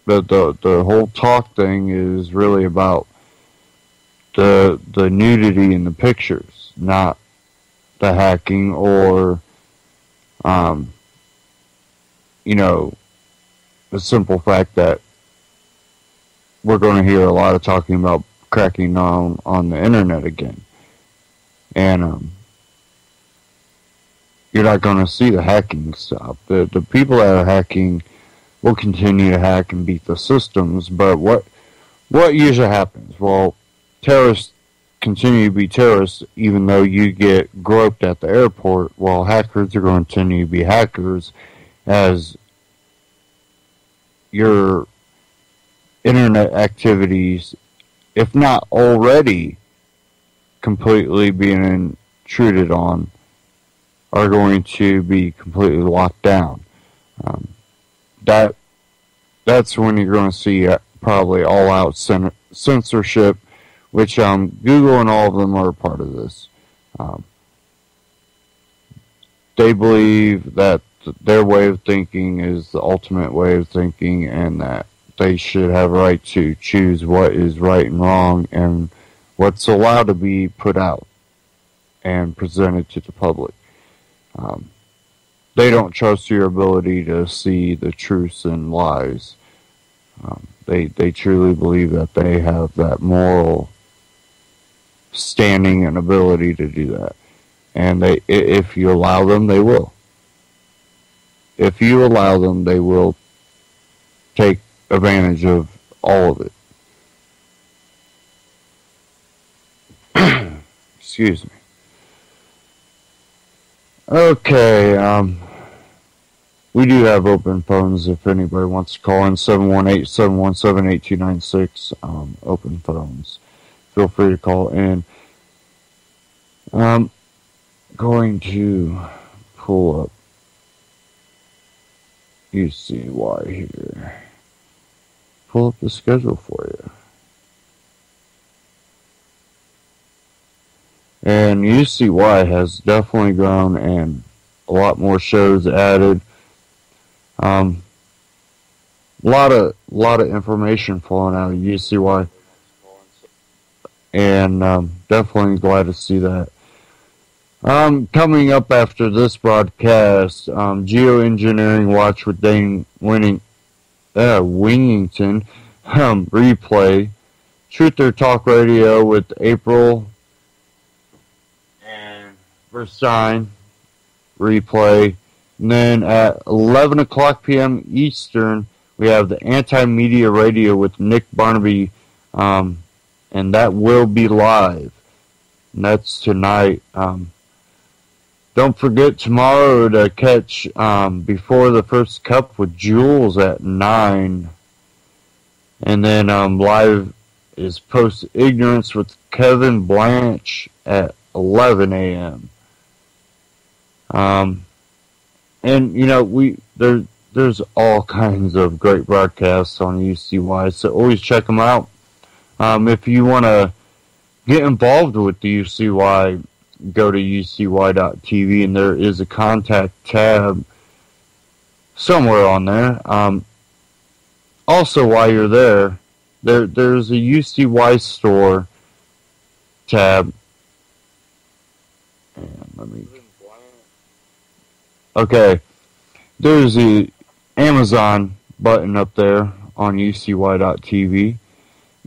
the whole talk thing is really about the nudity in the pictures, not the hacking or the simple fact that we're going to hear a lot of talking about cracking on the internet again. And you're not going to see the hacking stop. The people that are hacking will continue to hack and beat the systems, but what usually happens? Well, terrorists continue to be terrorists even though you get groped at the airport, while hackers are going to continue to be hackers as your internet activities, if not already completely being intruded on, are going to be completely locked down. That's when you're going to see probably all-out censorship, which Google and all of them are a part of this. They believe that their way of thinking is the ultimate way of thinking, and that they should have a right to choose what is right and wrong and what's allowed to be put out and presented to the public. They don't trust your ability to see the truths and lies. They truly believe that they have that moral standing and ability to do that. And if you allow them, they will. If you allow them, they will take advantage of all of it. Excuse me. Okay, we do have open phones if anybody wants to call in. 718-717-8296, open phones. Feel free to call in. Going to pull up UCY here. Pull up the schedule for you. And UCY has definitely grown and a lot more shows added. A lot of information flowing out of UCY. And definitely glad to see that. Coming up after this broadcast, Geoengineering Watch with Dane Wingington, replay. Truther Talk Radio with April and Verstein, replay. And then at 11 o'clock p.m. Eastern, we have the Anti-Media Radio with Nick Barnaby, and that will be live. And that's tonight. Don't forget tomorrow to catch Before the First Cup with Jules at 9. And then live is Post Ignorance with Kevin Blanche at 11 a.m. And there's all kinds of great broadcasts on UCY, so always check them out. If you want to get involved with the UCY, go to ucy.tv, and there is a contact tab somewhere on there. Also, while you're there, There's a UCY store tab. Okay, there's the Amazon button up there on UCY.tv,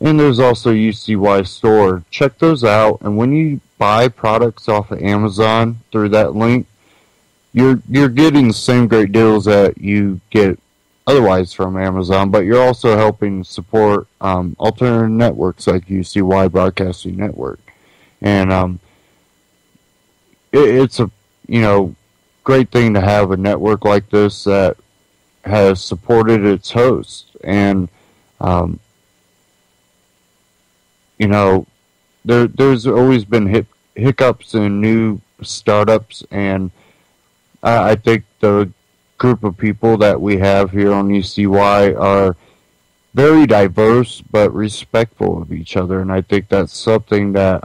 and there's also UCY store. Check those out, and when you buy products off of Amazon through that link, you're getting the same great deals that you get otherwise from Amazon, but you're also helping support alternative networks like UCY Broadcasting Network, and it's a great thing to have a network like this that has supported its host, and there's always been hiccups in new startups, and I think the group of people that we have here on UCY are very diverse but respectful of each other, and I think that's something that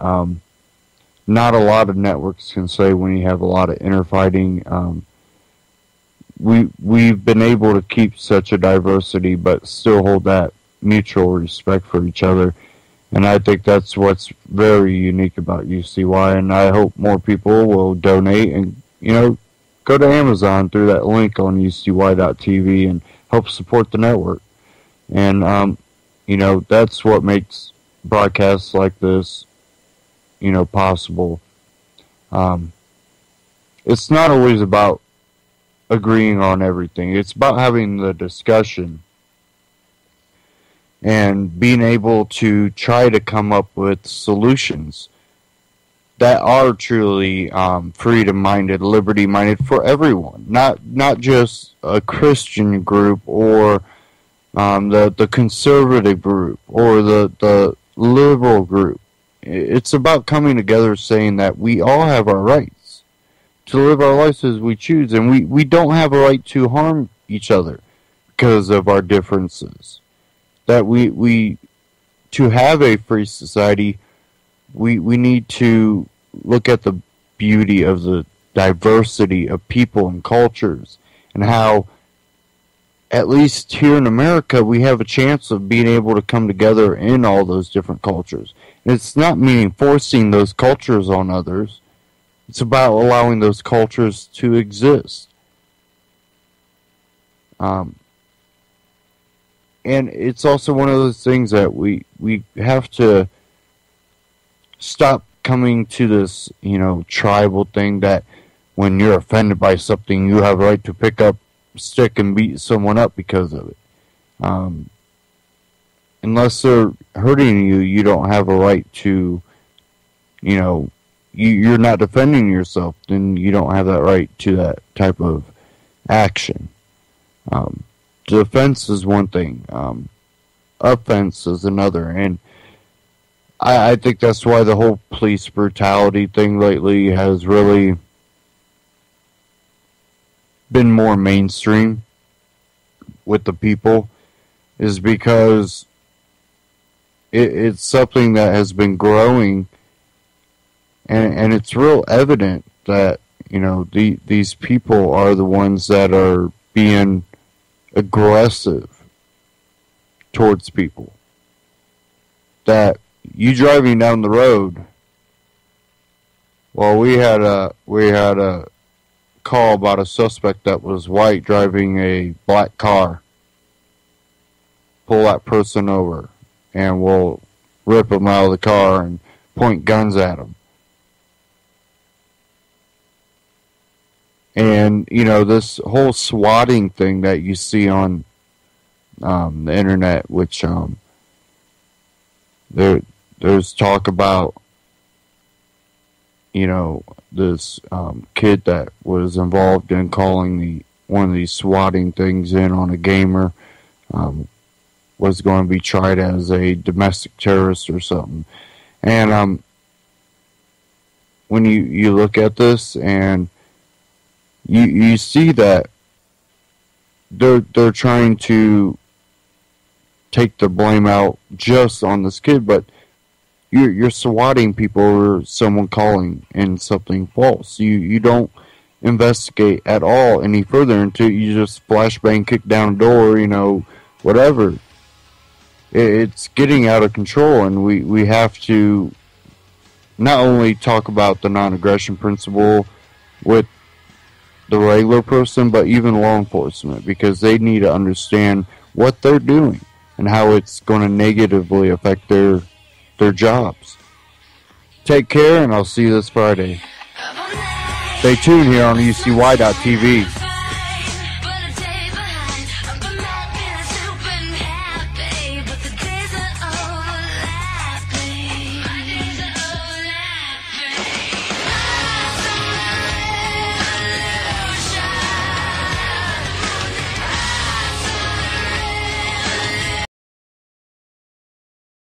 not a lot of networks can say when you have a lot of interfighting. We've been able to keep such a diversity but still hold that mutual respect for each other, and I think that's what's very unique about UCY, and I hope more people will donate and go to Amazon through that link on UCY.tv and help support the network. And, that's what makes broadcasts like this, possible. It's not always about agreeing on everything. It's about having the discussion and being able to try to come up with solutions that are truly freedom-minded, liberty-minded for everyone, not just a Christian group or the conservative group or the liberal group. It's about coming together saying that we all have our rights to live our lives as we choose, and we don't have a right to harm each other because of our differences. That we to have a free society, we need to look at the beauty of the diversity of people and cultures, and how, at least here in America, we have a chance of being able to come together in all those different cultures. And it's not meaning forcing those cultures on others. It's about allowing those cultures to exist. And it's also one of those things that we have to stop coming to this, tribal thing that when you're offended by something, you have a right to pick up a stick and beat someone up because of it. Unless they're hurting you, you don't have a right to, you're not defending yourself, then you don't have that right to that type of action. Defense is one thing. Offense is another. And I think that's why the whole police brutality thing lately has really been more mainstream with the people, is because it's something that has been growing, and it's real evident that, these people are the ones that are being aggressive towards people. That you driving down the road, well, we had a call about a suspect that was white driving a black car. Pull that person over, and we'll rip them out of the car and point guns at them. And, this whole swatting thing that you see on the internet, which there's talk about, this kid that was involved in calling one of these swatting things in on a gamer, was going to be tried as a domestic terrorist or something. And when you look at this, and you see that they're trying to take the blame out just on this kid, but you're swatting people over someone calling in something false. You don't investigate at all any further until you just flashbang, kick down a door, whatever. it's getting out of control, and we have to not only talk about the non-aggression principle with the regular person, but even law enforcement, because they need to understand what they're doing and how it's going to negatively affect their jobs. Take care, and I'll see you this Friday. Stay tuned here on ECY.TV.